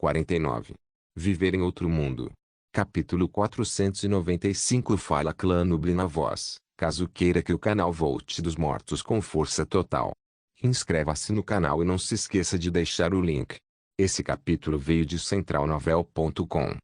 49. Viver em outro mundo. Capítulo 495. Fala Clã Nubli na voz, caso queira que o canal volte dos mortos com força total. Inscreva-se no canal e não se esqueça de deixar o link. Esse capítulo veio de centralnovel.com.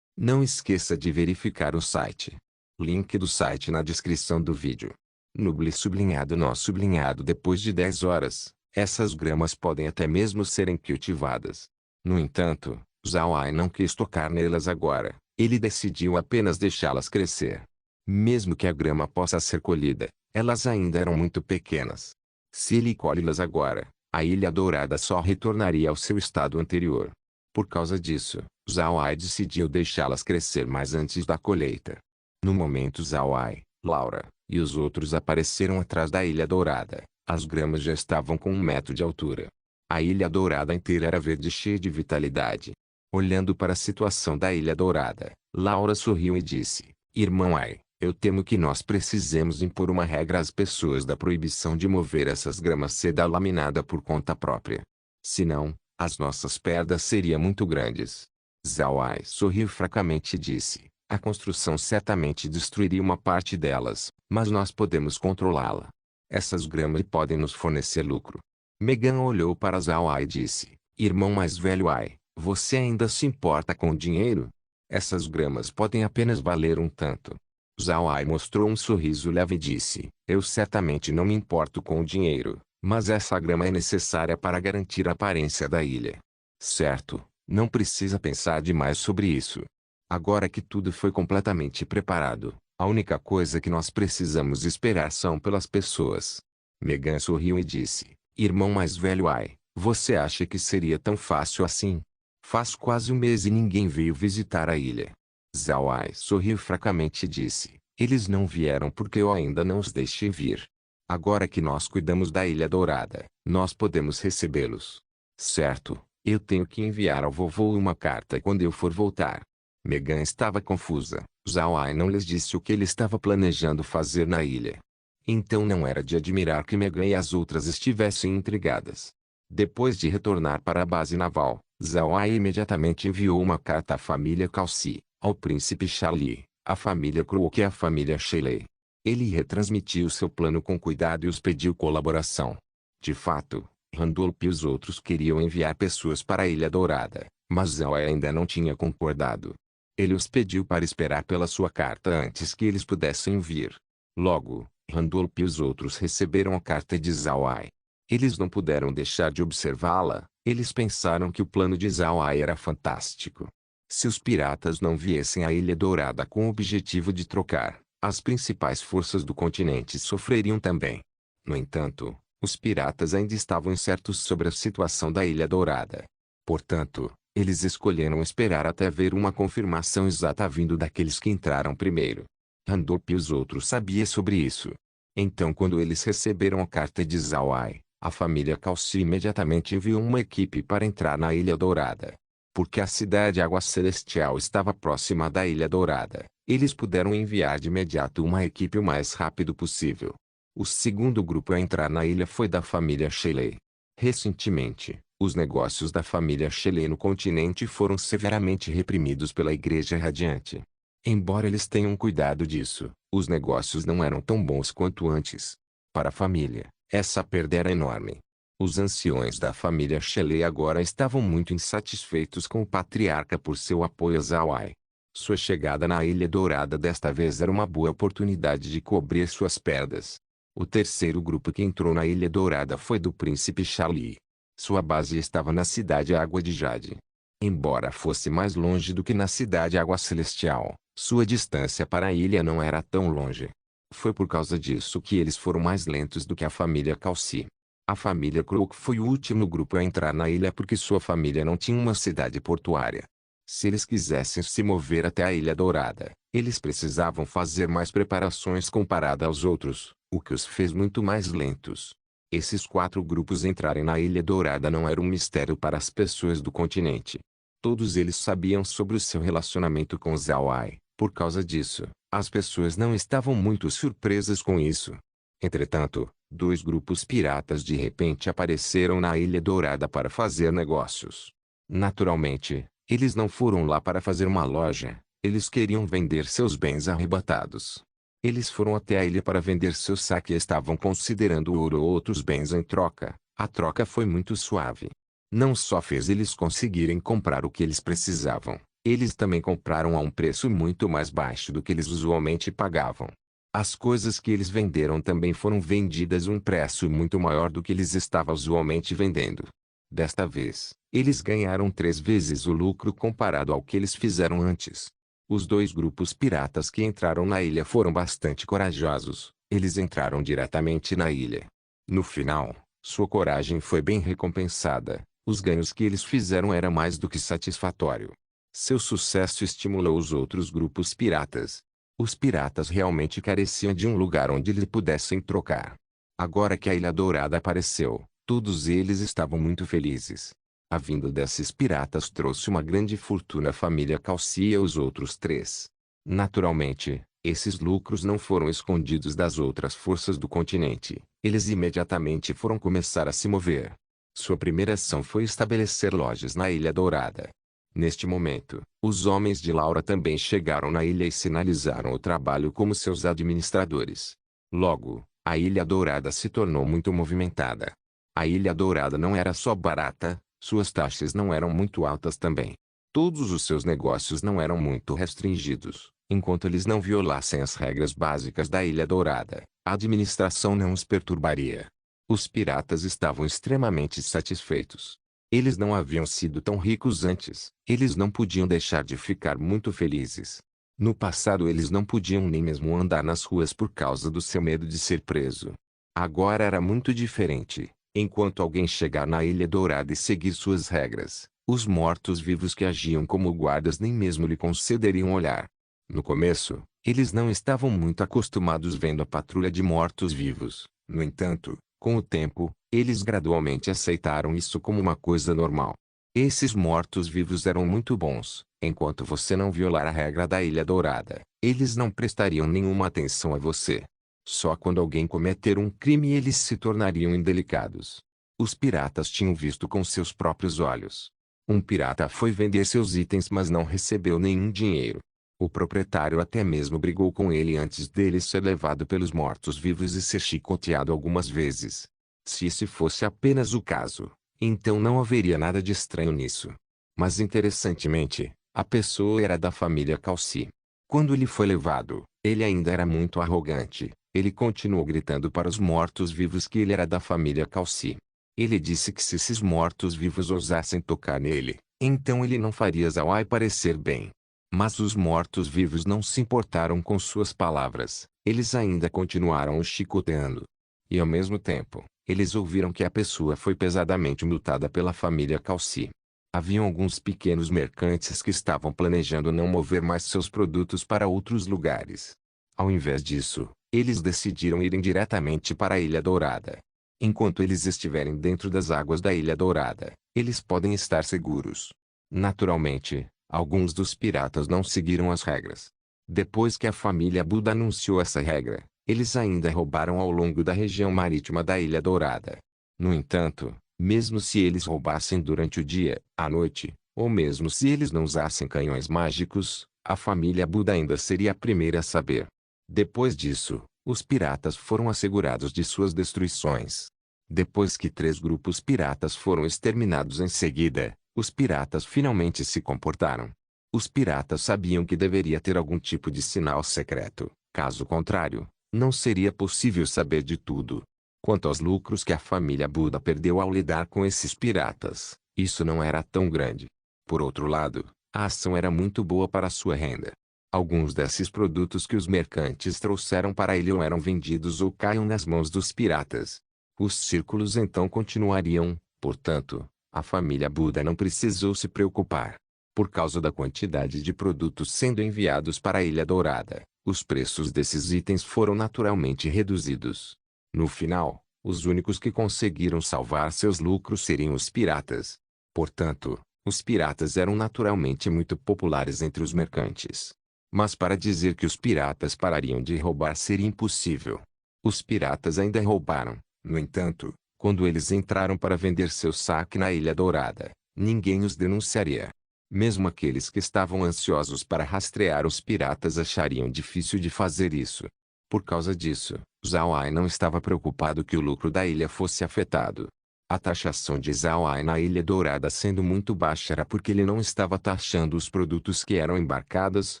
Não esqueça de verificar o site. Link do site na descrição do vídeo. Nubli sublinhado nó sublinhado. Depois de 10 horas, essas gramas podem até mesmo serem cultivadas. No entanto, Zhao Ai não quis tocar nelas agora. Ele decidiu apenas deixá-las crescer. Mesmo que a grama possa ser colhida, elas ainda eram muito pequenas. Se ele colhe-las agora, a Ilha Dourada só retornaria ao seu estado anterior. Por causa disso, Zhao Ai decidiu deixá-las crescer mais antes da colheita. No momento Zhao Ai, Laura e os outros apareceram atrás da Ilha Dourada. As gramas já estavam com 1 metro de altura. A Ilha Dourada inteira era verde e cheia de vitalidade. Olhando para a situação da Ilha Dourada, Laura sorriu e disse: Irmão Ai, eu temo que nós precisemos impor uma regra às pessoas da proibição de mover essas gramas seda laminada por conta própria. Senão, as nossas perdas seriam muito grandes. Zhao Ai sorriu fracamente e disse: a construção certamente destruiria uma parte delas, mas nós podemos controlá-la. Essas gramas podem nos fornecer lucro. Megan olhou para Zhao Ai e disse: Irmão mais velho Ai, você ainda se importa com o dinheiro? Essas gramas podem apenas valer um tanto. Zhao Ai mostrou um sorriso leve e disse: eu certamente não me importo com o dinheiro, mas essa grama é necessária para garantir a aparência da ilha. Certo, não precisa pensar demais sobre isso. Agora que tudo foi completamente preparado, a única coisa que nós precisamos esperar são pelas pessoas. Megan sorriu e disse: Irmão mais velho Ai, você acha que seria tão fácil assim? Faz quase 1 mês e ninguém veio visitar a ilha. Zhao Ai sorriu fracamente e disse: eles não vieram porque eu ainda não os deixei vir. Agora que nós cuidamos da Ilha Dourada, nós podemos recebê-los. Certo, eu tenho que enviar ao vovô uma carta quando eu for voltar. Megan estava confusa. Zhao Ai não lhes disse o que ele estava planejando fazer na ilha. Então não era de admirar que Megan e as outras estivessem intrigadas. Depois de retornar para a base naval, Zhao Ai imediatamente enviou uma carta à família Calci, ao príncipe Charlie, à família Crook e à família Shelley. Ele retransmitiu seu plano com cuidado e os pediu colaboração. De fato, Randolph e os outros queriam enviar pessoas para a Ilha Dourada, mas Zhao Ai ainda não tinha concordado. Ele os pediu para esperar pela sua carta antes que eles pudessem vir. Logo, Randolph e os outros receberam a carta de Zhao Ai. Eles não puderam deixar de observá-la. Eles pensaram que o plano de Zhao Ai era fantástico. Se os piratas não viessem à Ilha Dourada com o objetivo de trocar, as principais forças do continente sofreriam também. No entanto, os piratas ainda estavam incertos sobre a situação da Ilha Dourada. Portanto, eles escolheram esperar até ver uma confirmação exata vindo daqueles que entraram primeiro. Randolph e os outros sabiam sobre isso. Então quando eles receberam a carta de Zhao Ai, a família Calci imediatamente enviou uma equipe para entrar na Ilha Dourada. Porque a cidade Água Celestial estava próxima da Ilha Dourada, eles puderam enviar de imediato uma equipe o mais rápido possível. O segundo grupo a entrar na ilha foi da família Shelley. Recentemente, os negócios da família Shelley no continente foram severamente reprimidos pela Igreja Radiante. Embora eles tenham cuidado disso, os negócios não eram tão bons quanto antes. Para a família, essa perda era enorme. Os anciões da família Shelley agora estavam muito insatisfeitos com o patriarca por seu apoio a Zhao Ai. Sua chegada na Ilha Dourada desta vez era uma boa oportunidade de cobrir suas perdas. O terceiro grupo que entrou na Ilha Dourada foi do príncipe Charlie. Sua base estava na cidade Água de Jade. Embora fosse mais longe do que na cidade Água Celestial, sua distância para a ilha não era tão longe. Foi por causa disso que eles foram mais lentos do que a família Calci. A família Crook foi o último grupo a entrar na ilha porque sua família não tinha uma cidade portuária. Se eles quisessem se mover até a Ilha Dourada, eles precisavam fazer mais preparações comparado aos outros, o que os fez muito mais lentos. Esses 4 grupos entrarem na Ilha Dourada não era um mistério para as pessoas do continente. Todos eles sabiam sobre o seu relacionamento com Zhao Ai. Por causa disso, as pessoas não estavam muito surpresas com isso. Entretanto, 2 grupos piratas de repente apareceram na Ilha Dourada para fazer negócios. Naturalmente, eles não foram lá para fazer uma loja, eles queriam vender seus bens arrebatados. Eles foram até a ilha para vender seu saque e estavam considerando ouro ou outros bens em troca. A troca foi muito suave. Não só fez eles conseguirem comprar o que eles precisavam, eles também compraram a um preço muito mais baixo do que eles usualmente pagavam. As coisas que eles venderam também foram vendidas a um preço muito maior do que eles estavam usualmente vendendo. Desta vez, eles ganharam 3 vezes o lucro comparado ao que eles fizeram antes. Os dois grupos piratas que entraram na ilha foram bastante corajosos. Eles entraram diretamente na ilha. No final, sua coragem foi bem recompensada. Os ganhos que eles fizeram era mais do que satisfatório. Seu sucesso estimulou os outros grupos piratas. Os piratas realmente careciam de um lugar onde eles pudessem trocar. Agora que a Ilha Dourada apareceu, todos eles estavam muito felizes. A vinda desses piratas trouxe uma grande fortuna à família Calci e aos outros 3. Naturalmente, esses lucros não foram escondidos das outras forças do continente. Eles imediatamente foram começar a se mover. Sua primeira ação foi estabelecer lojas na Ilha Dourada. Neste momento, os homens de Laura também chegaram na ilha e sinalizaram o trabalho como seus administradores. Logo, a Ilha Dourada se tornou muito movimentada. A Ilha Dourada não era só barata, suas taxas não eram muito altas também. Todos os seus negócios não eram muito restringidos. Enquanto eles não violassem as regras básicas da Ilha Dourada, a administração não os perturbaria. Os piratas estavam extremamente satisfeitos. Eles não haviam sido tão ricos antes. Eles não podiam deixar de ficar muito felizes. No passado eles não podiam nem mesmo andar nas ruas por causa do seu medo de ser preso. Agora era muito diferente. Enquanto alguém chegar na Ilha Dourada e seguir suas regras, os mortos-vivos que agiam como guardas nem mesmo lhe concederiam olhar. No começo, eles não estavam muito acostumados vendo a patrulha de mortos-vivos. No entanto, com o tempo, eles gradualmente aceitaram isso como uma coisa normal. Esses mortos-vivos eram muito bons. Enquanto você não violar a regra da Ilha Dourada, eles não prestariam nenhuma atenção a você. Só quando alguém cometer um crime eles se tornariam indelicados. Os piratas tinham visto com seus próprios olhos. Um pirata foi vender seus itens mas não recebeu nenhum dinheiro. O proprietário até mesmo brigou com ele antes dele ser levado pelos mortos-vivos e ser chicoteado algumas vezes. Se esse fosse apenas o caso, então não haveria nada de estranho nisso. Mas interessantemente, a pessoa era da família Calci. Quando ele foi levado, ele ainda era muito arrogante. Ele continuou gritando para os mortos-vivos que ele era da família Calci. Ele disse que se esses mortos-vivos ousassem tocar nele, então ele não faria Zawai parecer bem. Mas os mortos-vivos não se importaram com suas palavras. Eles ainda continuaram o chicoteando. E ao mesmo tempo, eles ouviram que a pessoa foi pesadamente multada pela família Calci. Haviam alguns pequenos mercantes que estavam planejando não mover mais seus produtos para outros lugares. Ao invés disso, eles decidiram irem diretamente para a Ilha Dourada. Enquanto eles estiverem dentro das águas da Ilha Dourada, eles podem estar seguros. Naturalmente, alguns dos piratas não seguiram as regras. Depois que a família Buda anunciou essa regra, eles ainda roubaram ao longo da região marítima da Ilha Dourada. No entanto, mesmo se eles roubassem durante o dia, à noite, ou mesmo se eles não usassem canhões mágicos, a família Buda ainda seria a primeira a saber. Depois disso, os piratas foram assegurados de suas destruições. Depois que 3 grupos piratas foram exterminados em seguida, os piratas finalmente se comportaram. Os piratas sabiam que deveria ter algum tipo de sinal secreto, caso contrário, não seria possível saber de tudo. Quanto aos lucros que a família Buda perdeu ao lidar com esses piratas, isso não era tão grande. Por outro lado, a ação era muito boa para sua renda. Alguns desses produtos que os mercantes trouxeram para a ilha eram vendidos ou caíam nas mãos dos piratas. Os círculos então continuariam, portanto, a família Buda não precisou se preocupar. Por causa da quantidade de produtos sendo enviados para a Ilha Dourada, os preços desses itens foram naturalmente reduzidos. No final, os únicos que conseguiram salvar seus lucros seriam os piratas. Portanto, os piratas eram naturalmente muito populares entre os mercantes. Mas para dizer que os piratas parariam de roubar seria impossível. Os piratas ainda roubaram, no entanto, quando eles entraram para vender seu saque na Ilha Dourada. ninguém os denunciaria. Mesmo aqueles que estavam ansiosos para rastrear os piratas achariam difícil de fazer isso. Por causa disso, Zhao Ai não estava preocupado que o lucro da ilha fosse afetado. A taxação de Zhao Ai na Ilha Dourada sendo muito baixa era porque ele não estava taxando os produtos que eram embarcados,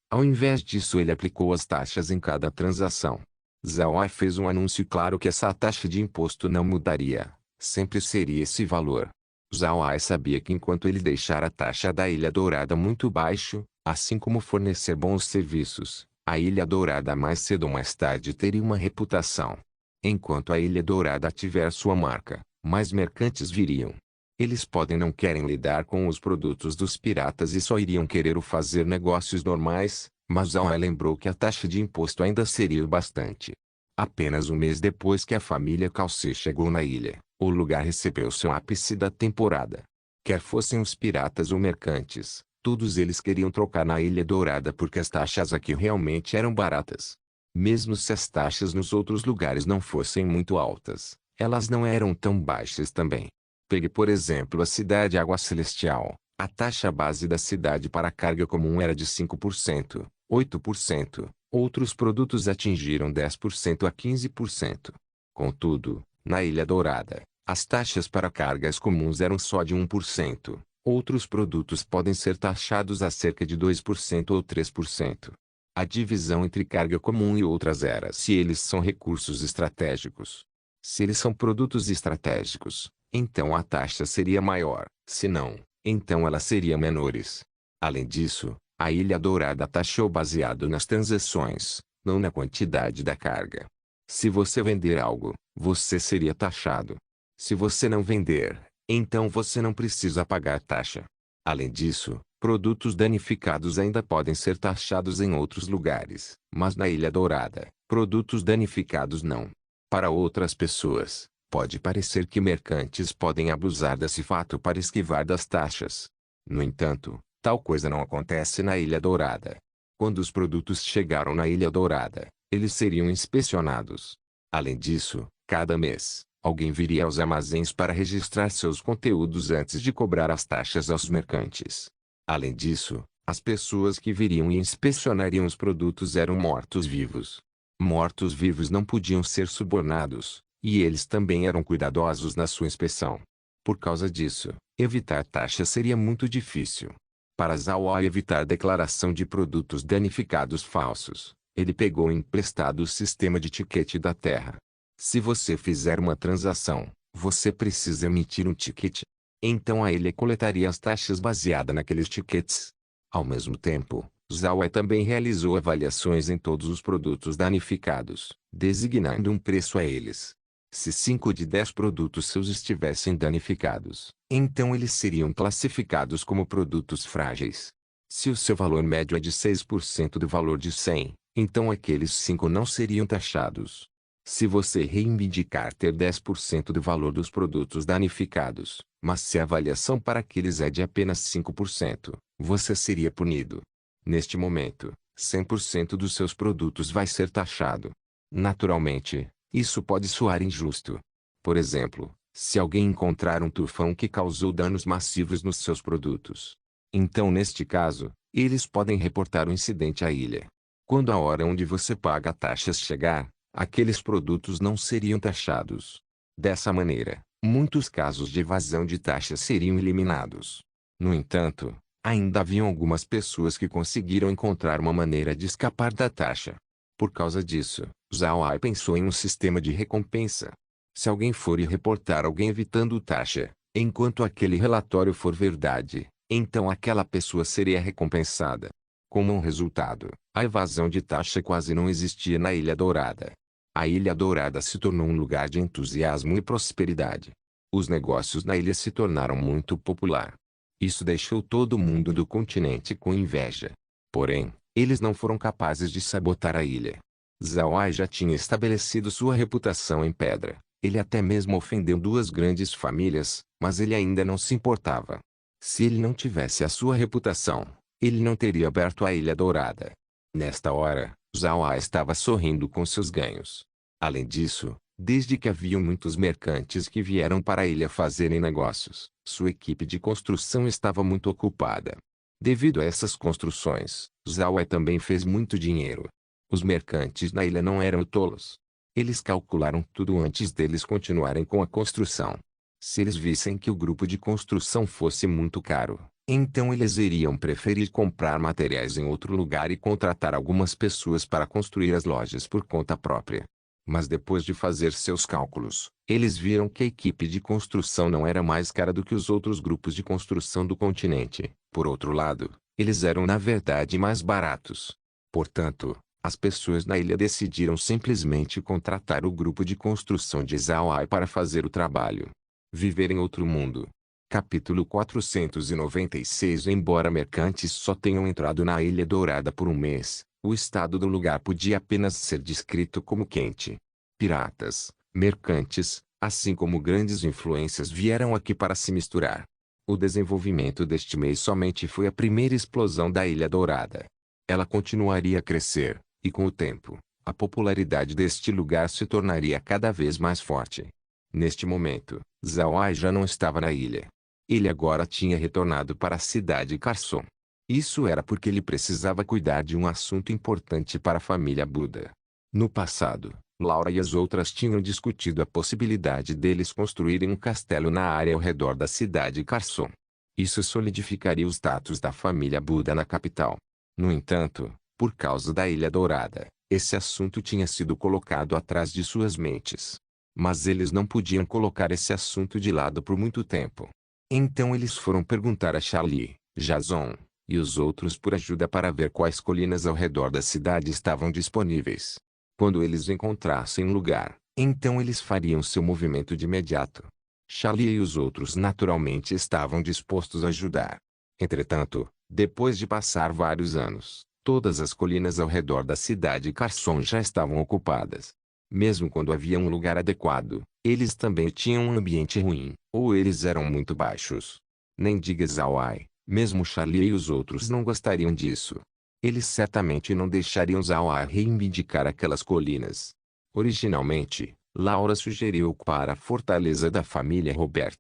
ao invés disso ele aplicou as taxas em cada transação. Zhao Ai fez um anúncio claro que essa taxa de imposto não mudaria, sempre seria esse valor. Zhao Ai sabia que enquanto ele deixar a taxa da Ilha Dourada muito baixo, assim como fornecer bons serviços, a Ilha Dourada mais cedo ou mais tarde teria uma reputação. Enquanto a Ilha Dourada tiver sua marca, mais mercantes viriam. Eles podem não querem lidar com os produtos dos piratas e só iriam querer fazer negócios normais, mas Zhao Ai lembrou que a taxa de imposto ainda seria o bastante. Apenas um mês depois que a família Calce chegou na ilha, o lugar recebeu seu ápice da temporada. Quer fossem os piratas ou mercantes, todos eles queriam trocar na Ilha Dourada porque as taxas aqui realmente eram baratas. Mesmo se as taxas nos outros lugares não fossem muito altas, elas não eram tão baixas também. Pegue por exemplo a cidade Água Celestial. A taxa base da cidade para a carga comum era de 5%, 8%. Outros produtos atingiram 10% a 15%. Contudo, na Ilha Dourada, as taxas para cargas comuns eram só de 1%. Outros produtos podem ser taxados a cerca de 2% ou 3%. A divisão entre carga comum e outras era se eles são recursos estratégicos. Se eles são produtos estratégicos, então a taxa seria maior, se não, então ela seria menores. Além disso, a Ilha Dourada taxou baseado nas transações, não na quantidade da carga. Se você vender algo, você seria taxado. Se você não vender, então você não precisa pagar taxa. Além disso, produtos danificados ainda podem ser taxados em outros lugares, mas na Ilha Dourada, produtos danificados não. Para outras pessoas, pode parecer que mercantes podem abusar desse fato para esquivar das taxas. No entanto, tal coisa não acontece na Ilha Dourada. Quando os produtos chegaram na Ilha Dourada, eles seriam inspecionados. Além disso, cada mês, alguém viria aos armazéns para registrar seus conteúdos antes de cobrar as taxas aos mercantes. Além disso, as pessoas que viriam e inspecionariam os produtos eram mortos-vivos. Mortos-vivos não podiam ser subornados, e eles também eram cuidadosos na sua inspeção. Por causa disso, evitar taxa seria muito difícil. Para Zhao Ai evitar declaração de produtos danificados falsos, ele pegou emprestado o sistema de ticket da Terra. Se você fizer uma transação, você precisa emitir um ticket. Então a ilha coletaria as taxas baseadas naqueles tickets. Ao mesmo tempo, Zhao Ai também realizou avaliações em todos os produtos danificados, designando um preço a eles. Se 5 de 10 produtos seus estivessem danificados, então eles seriam classificados como produtos frágeis. Se o seu valor médio é de 6% do valor de 100, então aqueles 5 não seriam taxados. Se você reivindicar ter 10% do valor dos produtos danificados, mas se a avaliação para aqueles é de apenas 5%, você seria punido. Neste momento, 100% dos seus produtos vai ser taxado. Naturalmente, isso pode soar injusto. Por exemplo, se alguém encontrar um tufão que causou danos massivos nos seus produtos. Então neste caso, eles podem reportar o incidente à ilha. Quando a hora onde você paga taxas chegar, aqueles produtos não seriam taxados. Dessa maneira, muitos casos de evasão de taxas seriam eliminados. No entanto, ainda haviam algumas pessoas que conseguiram encontrar uma maneira de escapar da taxa. Por causa disso, Zhao Ai pensou em um sistema de recompensa. Se alguém for e reportar alguém evitando taxa, enquanto aquele relatório for verdade, então aquela pessoa seria recompensada. Como um resultado, a evasão de taxa quase não existia na Ilha Dourada. A Ilha Dourada se tornou um lugar de entusiasmo e prosperidade. Os negócios na ilha se tornaram muito popular. Isso deixou todo mundo do continente com inveja. Porém, eles não foram capazes de sabotar a ilha. Zhao Ai já tinha estabelecido sua reputação em pedra. Ele até mesmo ofendeu duas grandes famílias, mas ele ainda não se importava. Se ele não tivesse a sua reputação, ele não teria aberto a Ilha Dourada. Nesta hora, Zhao Ai estava sorrindo com seus ganhos. Além disso, desde que haviam muitos mercantes que vieram para a ilha fazerem negócios, Sua equipe de construção estava muito ocupada. Devido a essas construções, Zhao Ai também fez muito dinheiro. Os mercantes na ilha não eram tolos. Eles calcularam tudo antes deles continuarem com a construção. Se eles vissem que o grupo de construção fosse muito caro, então eles iriam preferir comprar materiais em outro lugar e contratar algumas pessoas para construir as lojas por conta própria. Mas depois de fazer seus cálculos, eles viram que a equipe de construção não era mais cara do que os outros grupos de construção do continente. Por outro lado, eles eram na verdade mais baratos. Portanto, as pessoas na ilha decidiram simplesmente contratar o grupo de construção de Zhao Ai para fazer o trabalho. Viver em outro mundo. Capítulo 496. Embora mercantes só tenham entrado na Ilha Dourada por um mês, o estado do lugar podia apenas ser descrito como quente. Piratas, mercantes, assim como grandes influências vieram aqui para se misturar. O desenvolvimento deste mês somente foi a primeira explosão da Ilha Dourada. Ela continuaria a crescer, e com o tempo, a popularidade deste lugar se tornaria cada vez mais forte. Neste momento, Zhao Ai já não estava na ilha. Ele agora tinha retornado para a cidade Carson. Isso era porque ele precisava cuidar de um assunto importante para a família Buda. No passado, Laura e as outras tinham discutido a possibilidade deles construírem um castelo na área ao redor da cidade Carson. Isso solidificaria o status da família Buda na capital. No entanto, por causa da Ilha Dourada, esse assunto tinha sido colocado atrás de suas mentes. Mas eles não podiam colocar esse assunto de lado por muito tempo. Então eles foram perguntar a Charlie, Jason e os outros por ajuda para ver quais colinas ao redor da cidade estavam disponíveis. Quando eles encontrassem um lugar, então eles fariam seu movimento de imediato. Charlie e os outros naturalmente estavam dispostos a ajudar. Entretanto, depois de passar vários anos, todas as colinas ao redor da cidade Carson já estavam ocupadas. Mesmo quando havia um lugar adequado, eles também tinham um ambiente ruim, ou eles eram muito baixos. Nem diga Zhao Ai, mesmo Charlie e os outros não gostariam disso. Eles certamente não deixariam Zhao Ai reivindicar aquelas colinas. Originalmente, Laura sugeriu ocupar a fortaleza da família Robert.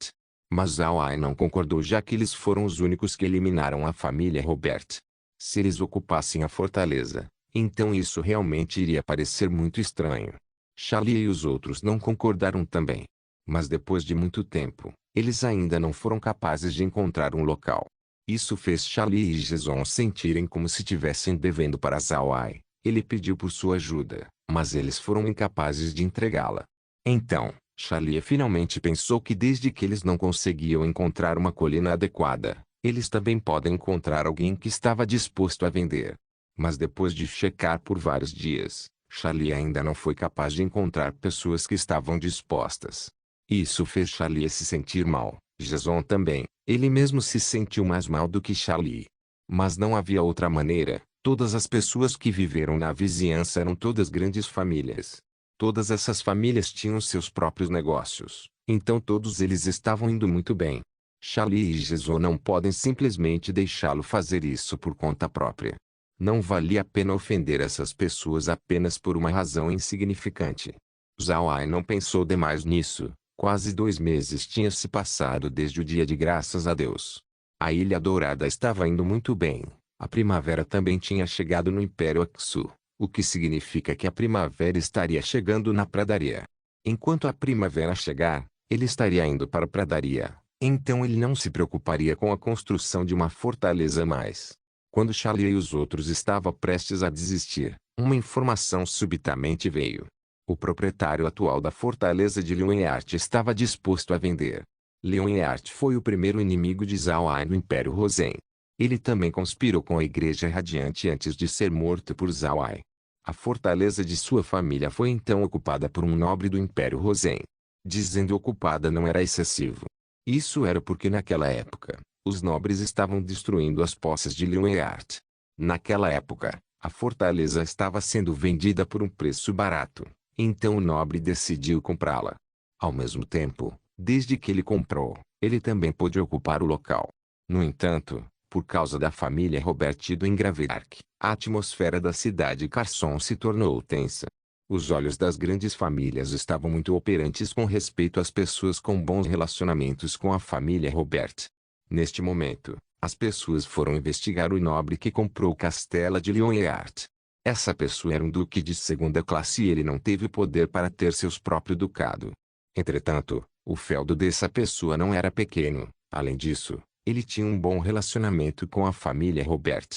Mas Zhao Ai não concordou já que eles foram os únicos que eliminaram a família Robert. Se eles ocupassem a fortaleza, então isso realmente iria parecer muito estranho. Charlie e os outros não concordaram também. Mas depois de muito tempo, eles ainda não foram capazes de encontrar um local. Isso fez Charlie e Jason sentirem como se estivessem devendo para Zhao Ai. Ele pediu por sua ajuda, mas eles foram incapazes de entregá-la. Então, Charlie finalmente pensou que desde que eles não conseguiam encontrar uma colina adequada, eles também podem encontrar alguém que estava disposto a vender. Mas depois de checar por vários dias, Charlie ainda não foi capaz de encontrar pessoas que estavam dispostas. Isso fez Charlie se sentir mal. Jason também. Ele mesmo se sentiu mais mal do que Charlie. Mas não havia outra maneira. Todas as pessoas que viveram na vizinhança eram todas grandes famílias. Todas essas famílias tinham seus próprios negócios. Então todos eles estavam indo muito bem. Charlie e Jason não podem simplesmente deixá-lo fazer isso por conta própria. Não valia a pena ofender essas pessoas apenas por uma razão insignificante. Zhao Ai não pensou demais nisso. Quase 2 meses tinha se passado desde o dia de graças a Deus. A Ilha Dourada estava indo muito bem. A primavera também tinha chegado no Império Aksu, o que significa que a primavera estaria chegando na pradaria. Enquanto a primavera chegar, ele estaria indo para a pradaria. Então ele não se preocuparia com a construção de uma fortaleza mais. Quando Charlie e os outros estavam prestes a desistir, uma informação subitamente veio. O proprietário atual da fortaleza de Lionheart estava disposto a vender. Lionheart foi o primeiro inimigo de Zhao Ai no Império Rosen. Ele também conspirou com a Igreja Radiante antes de ser morto por Zhao Ai. A fortaleza de sua família foi então ocupada por um nobre do Império Rosen. Dizendo ocupada não era excessivo. Isso era porque naquela época, os nobres estavam destruindo as posses de Lionheart. Naquela época, a fortaleza estava sendo vendida por um preço barato. Então o nobre decidiu comprá-la. Ao mesmo tempo, desde que ele comprou, ele também pôde ocupar o local. No entanto, por causa da família Robert e do Engraverark, a atmosfera da cidade Carson se tornou tensa. Os olhos das grandes famílias estavam muito operantes com respeito às pessoas com bons relacionamentos com a família Robert. Neste momento, as pessoas foram investigar o nobre que comprou o castelo de Lionheart. Essa pessoa era um duque de segunda classe e ele não teve poder para ter seus próprio ducado. Entretanto, o feudo dessa pessoa não era pequeno. Além disso, ele tinha um bom relacionamento com a família Robert.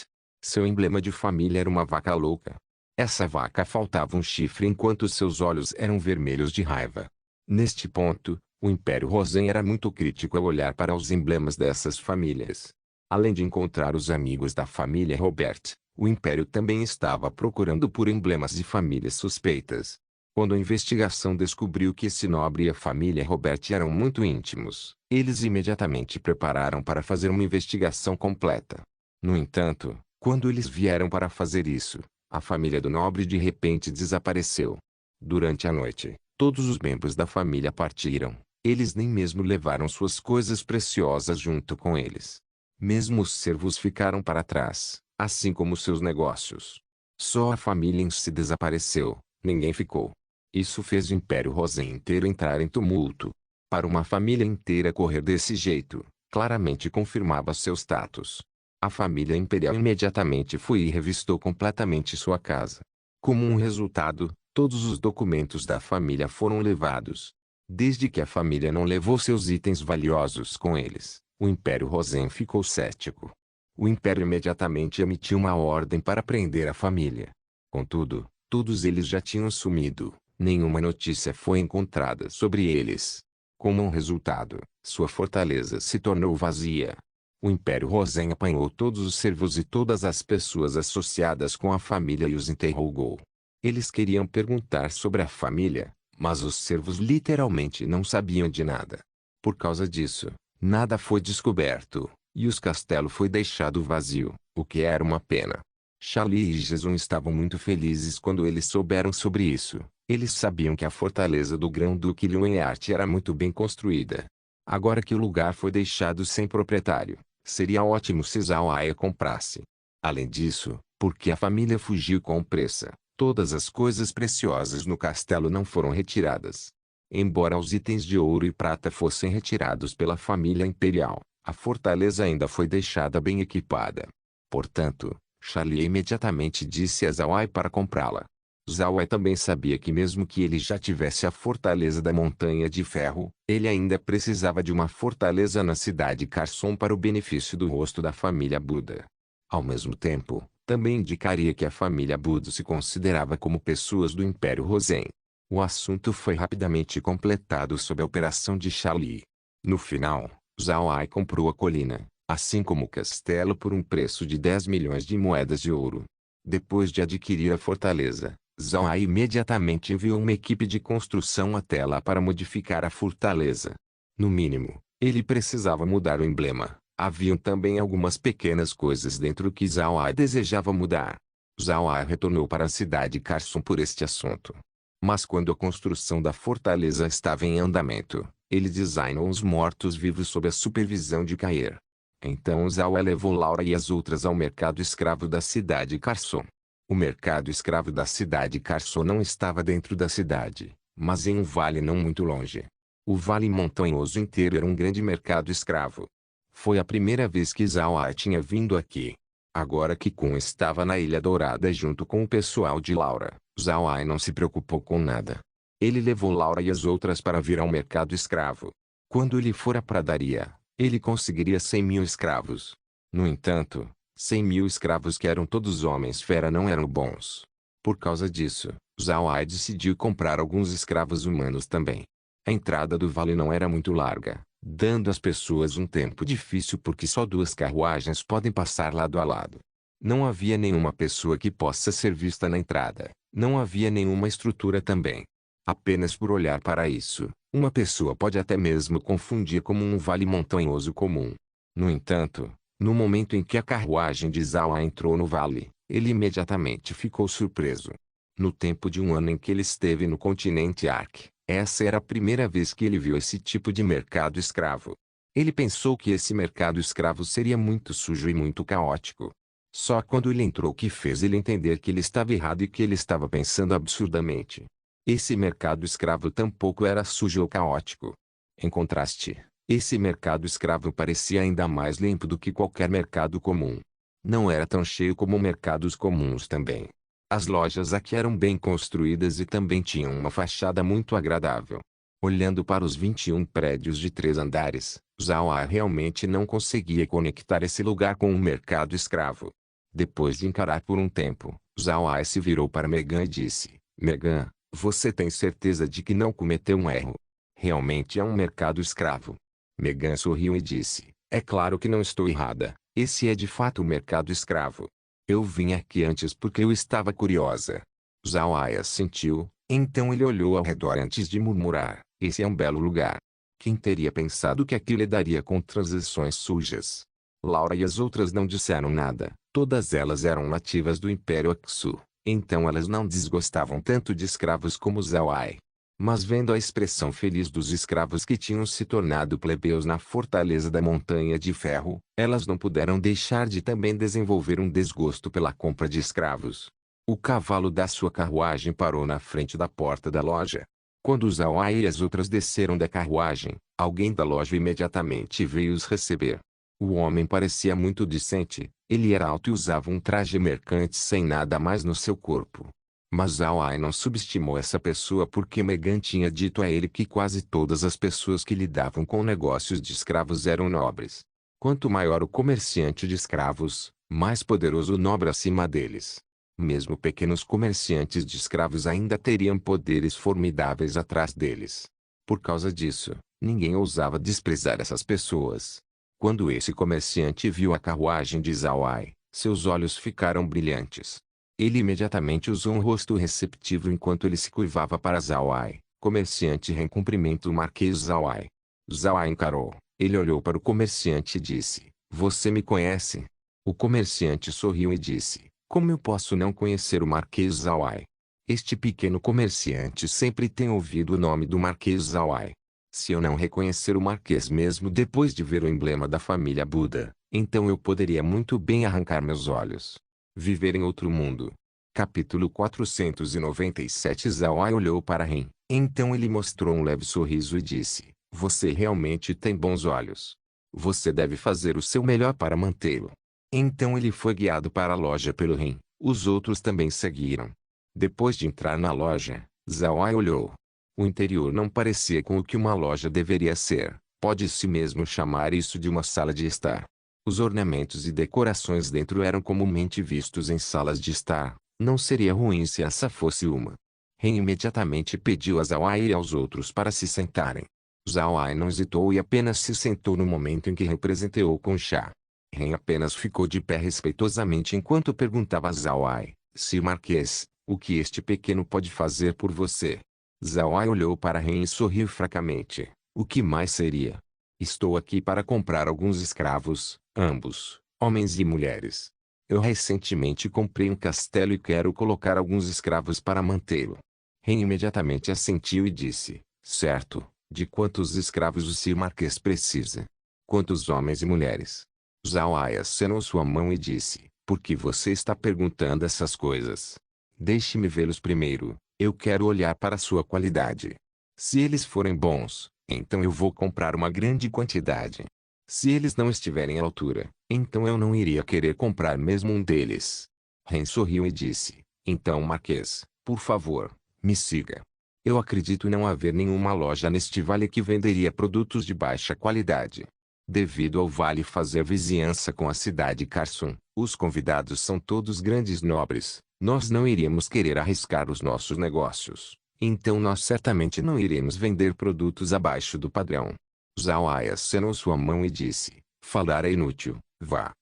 Seu emblema de família era uma vaca louca. Essa vaca faltava um chifre enquanto seus olhos eram vermelhos de raiva. Neste ponto, o Império Rosen era muito crítico ao olhar para os emblemas dessas famílias. Além de encontrar os amigos da família Robert, o Império também estava procurando por emblemas de famílias suspeitas. Quando a investigação descobriu que esse nobre e a família Robert eram muito íntimos, eles imediatamente prepararam para fazer uma investigação completa. No entanto, quando eles vieram para fazer isso, a família do nobre de repente desapareceu. Durante a noite, todos os membros da família partiram. Eles nem mesmo levaram suas coisas preciosas junto com eles. Mesmo os servos ficaram para trás, assim como seus negócios. Só a família em si desapareceu, ninguém ficou. Isso fez o Império Rosen inteiro entrar em tumulto. Para uma família inteira correr desse jeito, claramente confirmava seu status. A família imperial imediatamente foi e revistou completamente sua casa. Como um resultado, todos os documentos da família foram levados. Desde que a família não levou seus itens valiosos com eles, o Império Rosen ficou cético. O Império imediatamente emitiu uma ordem para prender a família. Contudo, todos eles já tinham sumido, nenhuma notícia foi encontrada sobre eles. Como um resultado, sua fortaleza se tornou vazia. O Império Rosen apanhou todos os servos e todas as pessoas associadas com a família e os interrogou. Eles queriam perguntar sobre a família, mas os servos literalmente não sabiam de nada. Por causa disso, nada foi descoberto, e o castelo foi deixado vazio, o que era uma pena. Charlie e Jason estavam muito felizes quando eles souberam sobre isso. Eles sabiam que a fortaleza do Grão-Duque Lionheart era muito bem construída. Agora que o lugar foi deixado sem proprietário, seria ótimo se Zhao Ai comprasse. Além disso, porque a família fugiu com pressa, todas as coisas preciosas no castelo não foram retiradas. Embora os itens de ouro e prata fossem retirados pela família imperial, a fortaleza ainda foi deixada bem equipada. Portanto, Charlie imediatamente disse a Zhao Ai para comprá-la. Zhao Ai também sabia que mesmo que ele já tivesse a fortaleza da Montanha de Ferro, ele ainda precisava de uma fortaleza na cidade Carson para o benefício do rosto da família Buda. Ao mesmo tempo, também indicaria que a família Buda se considerava como pessoas do Império Rosen. O assunto foi rapidamente completado sob a operação de Charlie. No final, Zhao Ai comprou a colina, assim como o castelo por um preço de 10 milhões de moedas de ouro. Depois de adquirir a fortaleza, Zhao Ai imediatamente enviou uma equipe de construção até lá para modificar a fortaleza. No mínimo, ele precisava mudar o emblema. Haviam também algumas pequenas coisas dentro que Zhao Ai desejava mudar. Zhao Ai retornou para a cidade Carson por este assunto. Mas quando a construção da fortaleza estava em andamento, ele designou os mortos-vivos sob a supervisão de Caer. Então Zhao Ai levou Laura e as outras ao mercado escravo da cidade Carson. O mercado escravo da cidade Carson não estava dentro da cidade, mas em um vale não muito longe. O vale montanhoso inteiro era um grande mercado escravo. Foi a primeira vez que Zhao Ai tinha vindo aqui. Agora que Kun estava na Ilha Dourada junto com o pessoal de Laura, Zhao Ai não se preocupou com nada. Ele levou Laura e as outras para vir ao mercado escravo. Quando ele for à pradaria, ele conseguiria 100.000 escravos. No entanto, 100.000 escravos que eram todos homens fera não eram bons. Por causa disso, Zhao Ai decidiu comprar alguns escravos humanos também. A entrada do vale não era muito larga, dando às pessoas um tempo difícil porque só 2 carruagens podem passar lado a lado. Não havia nenhuma pessoa que possa ser vista na entrada, não havia nenhuma estrutura também. Apenas por olhar para isso, uma pessoa pode até mesmo confundir como um vale montanhoso comum. No entanto, no momento em que a carruagem de Zhao Ai entrou no vale, ele imediatamente ficou surpreso. No tempo de um ano em que ele esteve no continente Ark, essa era a primeira vez que ele viu esse tipo de mercado escravo. Ele pensou que esse mercado escravo seria muito sujo e muito caótico. Só quando ele entrou que fez ele entender que ele estava errado e que ele estava pensando absurdamente. Esse mercado escravo tampouco era sujo ou caótico. Em contraste, esse mercado escravo parecia ainda mais limpo do que qualquer mercado comum. Não era tão cheio como mercados comuns também. As lojas aqui eram bem construídas e também tinham uma fachada muito agradável. Olhando para os 21 prédios de 3 andares, Zhao Ai realmente não conseguia conectar esse lugar com um mercado escravo. Depois de encarar por um tempo, Zhao Ai se virou para Megan e disse: Megan, você tem certeza de que não cometeu um erro? Realmente é um mercado escravo. Megan sorriu e disse: é claro que não estou errada. Esse é de fato o mercado escravo. Eu vim aqui antes porque eu estava curiosa. Zhao Ai assentiu, então ele olhou ao redor antes de murmurar: esse é um belo lugar. Quem teria pensado que aqui lidaria com transações sujas? Laura e as outras não disseram nada. Todas elas eram nativas do Império Aksu, então elas não desgostavam tanto de escravos como Zhao Ai. Mas vendo a expressão feliz dos escravos que tinham se tornado plebeus na fortaleza da Montanha de Ferro, elas não puderam deixar de também desenvolver um desgosto pela compra de escravos. O cavalo da sua carruagem parou na frente da porta da loja. Quando Zhao Ai e as outras desceram da carruagem, alguém da loja imediatamente veio os receber. O homem parecia muito decente, ele era alto e usava um traje mercante sem nada mais no seu corpo. Mas Zhao Ai não subestimou essa pessoa porque Megan tinha dito a ele que quase todas as pessoas que lidavam com negócios de escravos eram nobres. Quanto maior o comerciante de escravos, mais poderoso o nobre acima deles. Mesmo pequenos comerciantes de escravos ainda teriam poderes formidáveis atrás deles. Por causa disso, ninguém ousava desprezar essas pessoas. Quando esse comerciante viu a carruagem de Zhao Ai, seus olhos ficaram brilhantes. Ele imediatamente usou um rosto receptivo enquanto ele se curvava para Zhao Ai. Comerciante, em cumprimento o Marquês Zhao Ai. Zhao Ai encarou. Ele olhou para o comerciante e disse: você me conhece? O comerciante sorriu e disse: como eu posso não conhecer o Marquês Zhao Ai? Este pequeno comerciante sempre tem ouvido o nome do Marquês Zhao Ai. Se eu não reconhecer o Marquês mesmo depois de ver o emblema da família Buda, então eu poderia muito bem arrancar meus olhos. Viver em outro mundo. Capítulo 497. Zhao Ai olhou para Ren. Então ele mostrou um leve sorriso e disse: você realmente tem bons olhos. Você deve fazer o seu melhor para mantê-lo. Então ele foi guiado para a loja pelo Ren. Os outros também seguiram. Depois de entrar na loja, Zhao Ai olhou. O interior não parecia com o que uma loja deveria ser. Pode-se mesmo chamar isso de uma sala de estar. Os ornamentos e decorações dentro eram comumente vistos em salas de estar. Não seria ruim se essa fosse uma. Ren imediatamente pediu a Zhao Ai e aos outros para se sentarem. Zhao Ai não hesitou e apenas se sentou no momento em que Ren presenteou com chá. Ren apenas ficou de pé respeitosamente enquanto perguntava a Zhao Ai: Sir Marquês, o que este pequeno pode fazer por você? Zhao Ai olhou para Ren e sorriu fracamente. O que mais seria? Estou aqui para comprar alguns escravos, ambos, homens e mulheres. Eu recentemente comprei um castelo e quero colocar alguns escravos para mantê-lo. Ren imediatamente assentiu e disse: certo, de quantos escravos o Sr. Marquês precisa? Quantos homens e mulheres? Zhao Ai acenou sua mão e disse: por que você está perguntando essas coisas? Deixe-me vê-los primeiro, eu quero olhar para sua qualidade. Se eles forem bons, então eu vou comprar uma grande quantidade. Se eles não estiverem à altura, então eu não iria querer comprar mesmo um deles. Ren sorriu e disse: então Marquês, por favor, me siga. Eu acredito não haver nenhuma loja neste vale que venderia produtos de baixa qualidade. Devido ao vale fazer vizinhança com a cidade Karsum, os convidados são todos grandes nobres. Nós não iríamos querer arriscar os nossos negócios. Então nós certamente não iremos vender produtos abaixo do padrão. Zhao Ai acenou sua mão e disse: falar é inútil, vá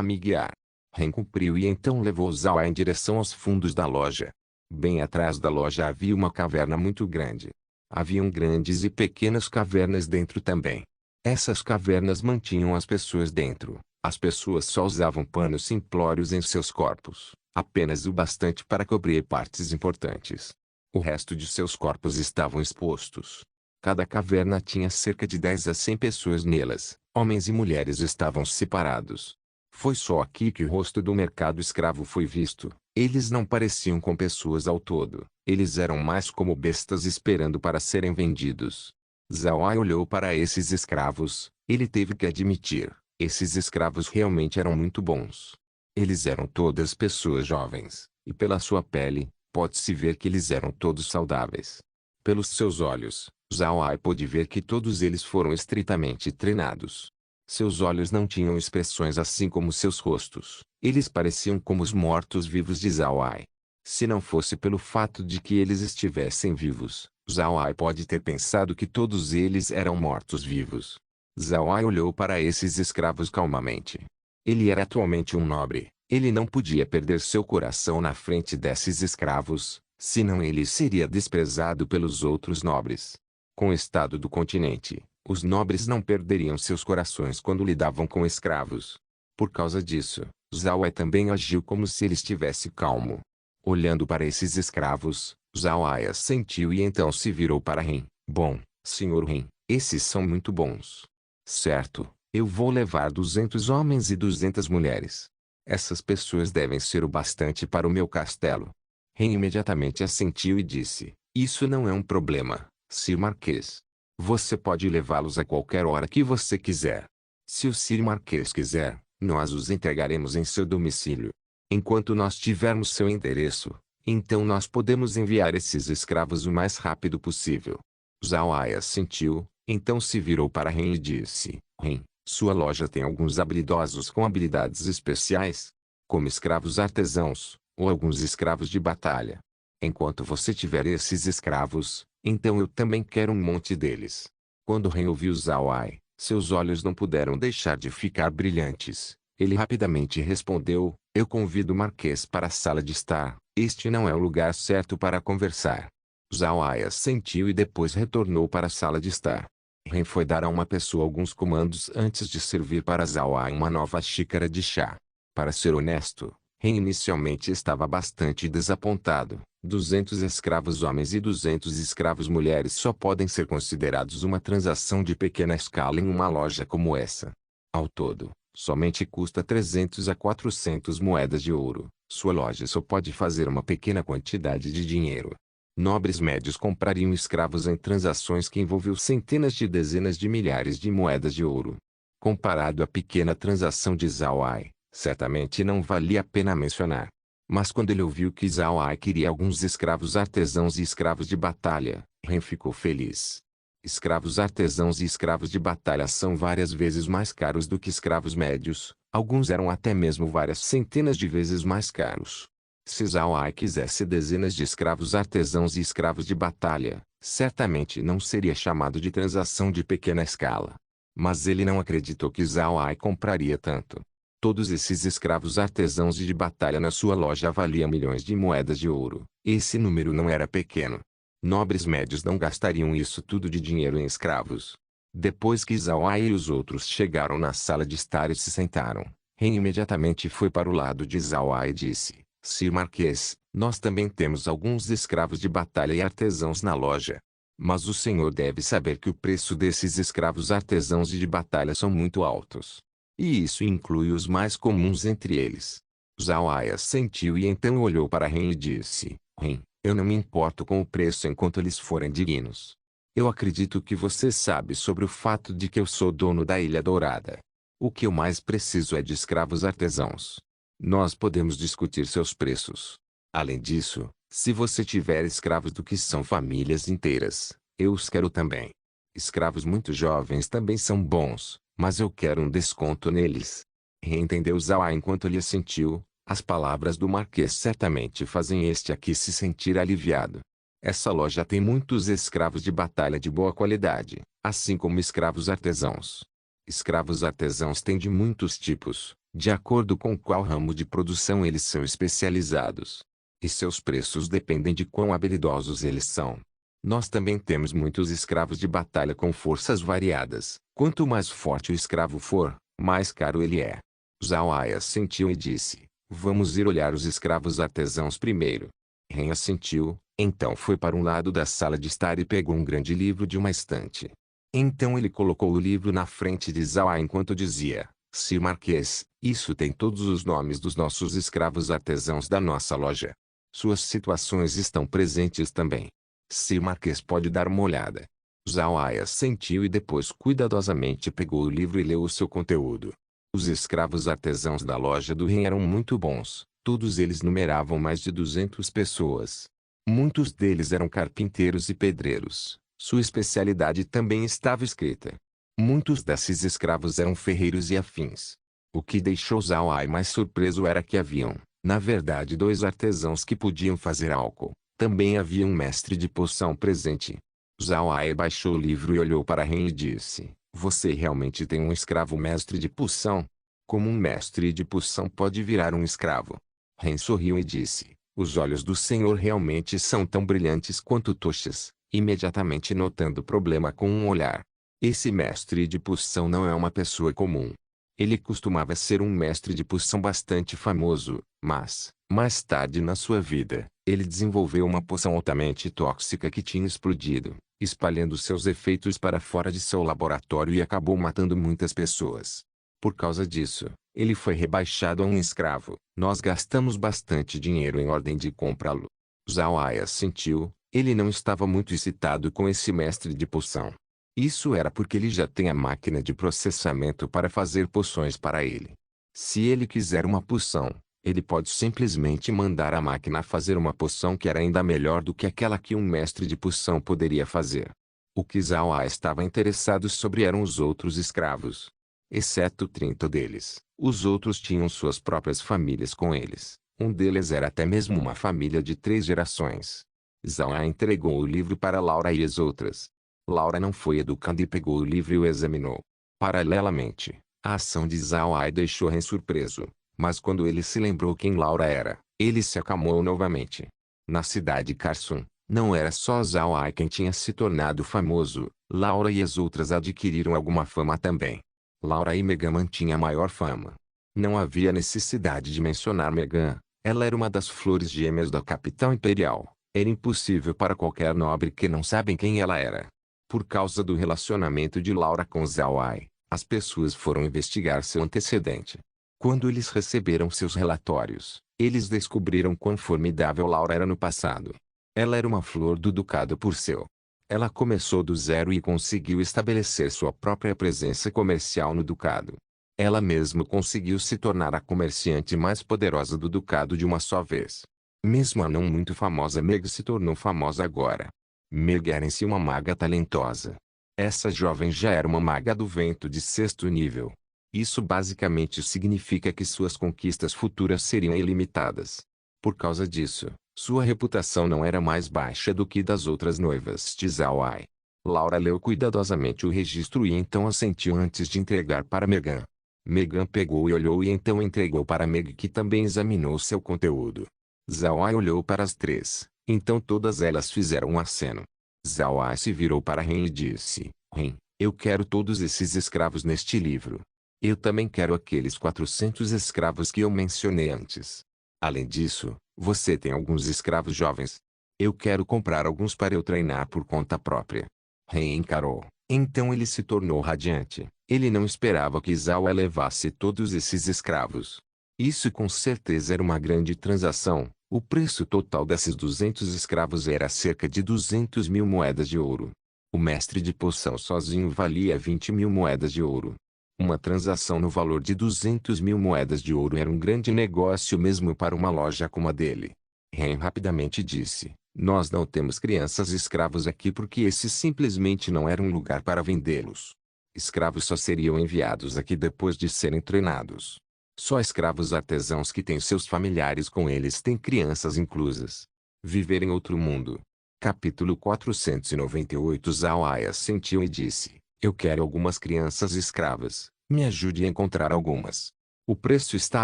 me guiar. Ren cumpriu e então levou Zhao Ai em direção aos fundos da loja. Bem atrás da loja havia uma caverna muito grande. Haviam grandes e pequenas cavernas dentro também. Essas cavernas mantinham as pessoas dentro. As pessoas só usavam panos simplórios em seus corpos, apenas o bastante para cobrir partes importantes. O resto de seus corpos estavam expostos. Cada caverna tinha cerca de 10 a 100 pessoas nelas. Homens e mulheres estavam separados. Foi só aqui que o rosto do mercado escravo foi visto. Eles não pareciam com pessoas ao todo. Eles eram mais como bestas esperando para serem vendidos. Zhao Ai olhou para esses escravos. Ele teve que admitir, esses escravos realmente eram muito bons. Eles eram todas pessoas jovens, e pela sua pele, pode-se ver que eles eram todos saudáveis. Pelos seus olhos, Zhao Ai pôde ver que todos eles foram estritamente treinados. Seus olhos não tinham expressões assim como seus rostos. Eles pareciam como os mortos-vivos de Zhao Ai. Se não fosse pelo fato de que eles estivessem vivos, Zhao Ai pode ter pensado que todos eles eram mortos-vivos. Zhao Ai olhou para esses escravos calmamente. Ele era atualmente um nobre. Ele não podia perder seu coração na frente desses escravos, senão ele seria desprezado pelos outros nobres. Com o estado do continente, os nobres não perderiam seus corações quando lidavam com escravos. Por causa disso, Zhao Ai também agiu como se ele estivesse calmo. Olhando para esses escravos, Zhao Ai assentiu e então se virou para Ren. Bom, senhor Ren, esses são muito bons. Certo, eu vou levar 200 homens e 200 mulheres. Essas pessoas devem ser o bastante para o meu castelo. Ren imediatamente assentiu e disse, isso não é um problema, Sir Marquês. Você pode levá-los a qualquer hora que você quiser. Se o Sir Marquês quiser, nós os entregaremos em seu domicílio. Enquanto nós tivermos seu endereço, então nós podemos enviar esses escravos o mais rápido possível. Zhao Ai assentiu, então se virou para Ren e disse, Ren, sua loja tem alguns habilidosos com habilidades especiais? Como escravos artesãos, ou alguns escravos de batalha. Enquanto você tiver esses escravos, então eu também quero um monte deles. Quando Ren ouviu Zhao Ai, seus olhos não puderam deixar de ficar brilhantes. Ele rapidamente respondeu, eu convido o Marquês para a sala de estar. Este não é o lugar certo para conversar. Zhao Ai assentiu e depois retornou para a sala de estar. Ren foi dar a uma pessoa alguns comandos antes de servir para Zhao Ai uma nova xícara de chá. Para ser honesto, Ren inicialmente estava bastante desapontado. 200 escravos homens e 200 escravos mulheres só podem ser considerados uma transação de pequena escala em uma loja como essa. Ao todo, somente custa 300 a 400 moedas de ouro. Sua loja só pode fazer uma pequena quantidade de dinheiro. Nobres médios comprariam escravos em transações que envolviam centenas de dezenas de milhares de moedas de ouro. Comparado à pequena transação de Zhao Ai, certamente não valia a pena mencionar. Mas quando ele ouviu que Zhao Ai queria alguns escravos artesãos e escravos de batalha, Ren ficou feliz. Escravos artesãos e escravos de batalha são várias vezes mais caros do que escravos médios, alguns eram até mesmo várias centenas de vezes mais caros. Se Zhao Ai quisesse dezenas de escravos artesãos e escravos de batalha, certamente não seria chamado de transação de pequena escala. Mas ele não acreditou que Zhao Ai compraria tanto. Todos esses escravos artesãos e de batalha na sua loja valiam milhões de moedas de ouro. Esse número não era pequeno. Nobres médios não gastariam isso tudo de dinheiro em escravos. Depois que Zhao Ai e os outros chegaram na sala de estar e se sentaram, Ren imediatamente foi para o lado de Zhao Ai e disse, Sir Marquês, nós também temos alguns escravos de batalha e artesãos na loja. Mas o senhor deve saber que o preço desses escravos artesãos e de batalha são muito altos. E isso inclui os mais comuns entre eles. Zhao Ai assentiu e então olhou para Ren e disse, Ren, eu não me importo com o preço enquanto eles forem dignos. Eu acredito que você sabe sobre o fato de que eu sou dono da Ilha Dourada. O que eu mais preciso é de escravos artesãos. Nós podemos discutir seus preços. Além disso, se você tiver escravos do que são famílias inteiras, eu os quero também. Escravos muito jovens também são bons, mas eu quero um desconto neles. Reentendeu Zhao Ai enquanto ele assentiu, as palavras do Marquês certamente fazem este aqui se sentir aliviado. Essa loja tem muitos escravos de batalha de boa qualidade, assim como escravos artesãos. Escravos artesãos têm de muitos tipos, de acordo com qual ramo de produção eles são especializados. E seus preços dependem de quão habilidosos eles são. Nós também temos muitos escravos de batalha com forças variadas. Quanto mais forte o escravo for, mais caro ele é. Zhao Ai assentiu e disse, vamos ir olhar os escravos artesãos primeiro. Ren assentiu, então foi para um lado da sala de estar e pegou um grande livro de uma estante. Então ele colocou o livro na frente de Zhao Ai enquanto dizia, Sir Marquês, Isso tem todos os nomes dos nossos escravos artesãos da nossa loja. Suas situações estão presentes também. Sr. Marquês pode dar uma olhada. Zhao Ai assentiu e depois cuidadosamente pegou o livro e leu o seu conteúdo. Os escravos artesãos da loja do rei eram muito bons. Todos eles numeravam mais de 200 pessoas. Muitos deles eram carpinteiros e pedreiros. Sua especialidade também estava escrita. Muitos desses escravos eram ferreiros e afins. O que deixou Zhao Ai mais surpreso era que haviam, na verdade, 2 artesãos que podiam fazer álcool. Também havia um mestre de poção presente. Zhao Ai baixou o livro e olhou para Ren e disse: "Você realmente tem um escravo mestre de poção? Como um mestre de poção pode virar um escravo?" Ren sorriu e disse: "Os olhos do senhor realmente são tão brilhantes quanto tochas", imediatamente notando o problema com um olhar. Esse mestre de poção não é uma pessoa comum. Ele costumava ser um mestre de poção bastante famoso, mas, mais tarde na sua vida, ele desenvolveu uma poção altamente tóxica que tinha explodido, espalhando seus efeitos para fora de seu laboratório e acabou matando muitas pessoas. Por causa disso, ele foi rebaixado a um escravo. Nós gastamos bastante dinheiro em ordem de comprá-lo. Zhao Ai assentiu. Ele não estava muito excitado com esse mestre de poção. Isso era porque ele já tem a máquina de processamento para fazer poções para ele. Se ele quiser uma poção, ele pode simplesmente mandar a máquina fazer uma poção que era ainda melhor do que aquela que um mestre de poção poderia fazer. O que Zhao Ai estava interessado sobre eram os outros escravos. Exceto 30 deles, os outros tinham suas próprias famílias com eles. Um deles era até mesmo uma família de 3 gerações. Zhao Ai entregou o livro para Laura e as outras. Laura não foi educada e pegou o livro e o examinou. Paralelamente, a ação de Zhao Ai deixou Ren surpreso. Mas quando ele se lembrou quem Laura era, ele se acalmou novamente. Na cidade Carson, não era só Zhao Ai quem tinha se tornado famoso. Laura e as outras adquiriram alguma fama também. Laura e Megan mantinham a maior fama. Não havia necessidade de mencionar Megan. Ela era uma das flores gêmeas da capital imperial. Era impossível para qualquer nobre que não sabem quem ela era. Por causa do relacionamento de Laura com Zhao Ai, as pessoas foram investigar seu antecedente. Quando eles receberam seus relatórios, eles descobriram quão formidável Laura era no passado. Ela era uma flor do ducado por seu. Ela começou do zero e conseguiu estabelecer sua própria presença comercial no ducado. Ela mesma conseguiu se tornar a comerciante mais poderosa do ducado de uma só vez. Mesmo a não muito famosa Meg se tornou famosa agora. Meg era em si uma maga talentosa. Essa jovem já era uma maga do vento de 6º nível. Isso basicamente significa que suas conquistas futuras seriam ilimitadas. Por causa disso, sua reputação não era mais baixa do que das outras noivas de Zhao Ai. Laura leu cuidadosamente o registro e então assentiu antes de entregar para Megan. Megan pegou e olhou e então entregou para Meg, que também examinou seu conteúdo. Zhao Ai olhou para as 3, então todas elas fizeram um aceno. Zhao Ai se virou para Ren e disse: "Ren, eu quero todos esses escravos neste livro. Eu também quero aqueles 400 escravos que eu mencionei antes. Além disso, você tem alguns escravos jovens. Eu quero comprar alguns para eu treinar por conta própria." Ren encarou. Então ele se tornou radiante. Ele não esperava que Zhao Ai levasse todos esses escravos. Isso com certeza era uma grande transação. O preço total desses 200 escravos era cerca de 200.000 moedas de ouro. O mestre de poção sozinho valia 20.000 moedas de ouro. Uma transação no valor de 200.000 moedas de ouro era um grande negócio mesmo para uma loja como a dele. Ren rapidamente disse: "Nós não temos crianças escravos aqui porque esse simplesmente não era um lugar para vendê-los. Escravos só seriam enviados aqui depois de serem treinados. Só escravos artesãos que têm seus familiares com eles têm crianças inclusas." Viver em outro mundo. Capítulo 498. Zhao Ai assentiu e disse: "Eu quero algumas crianças escravas. Me ajude a encontrar algumas. O preço está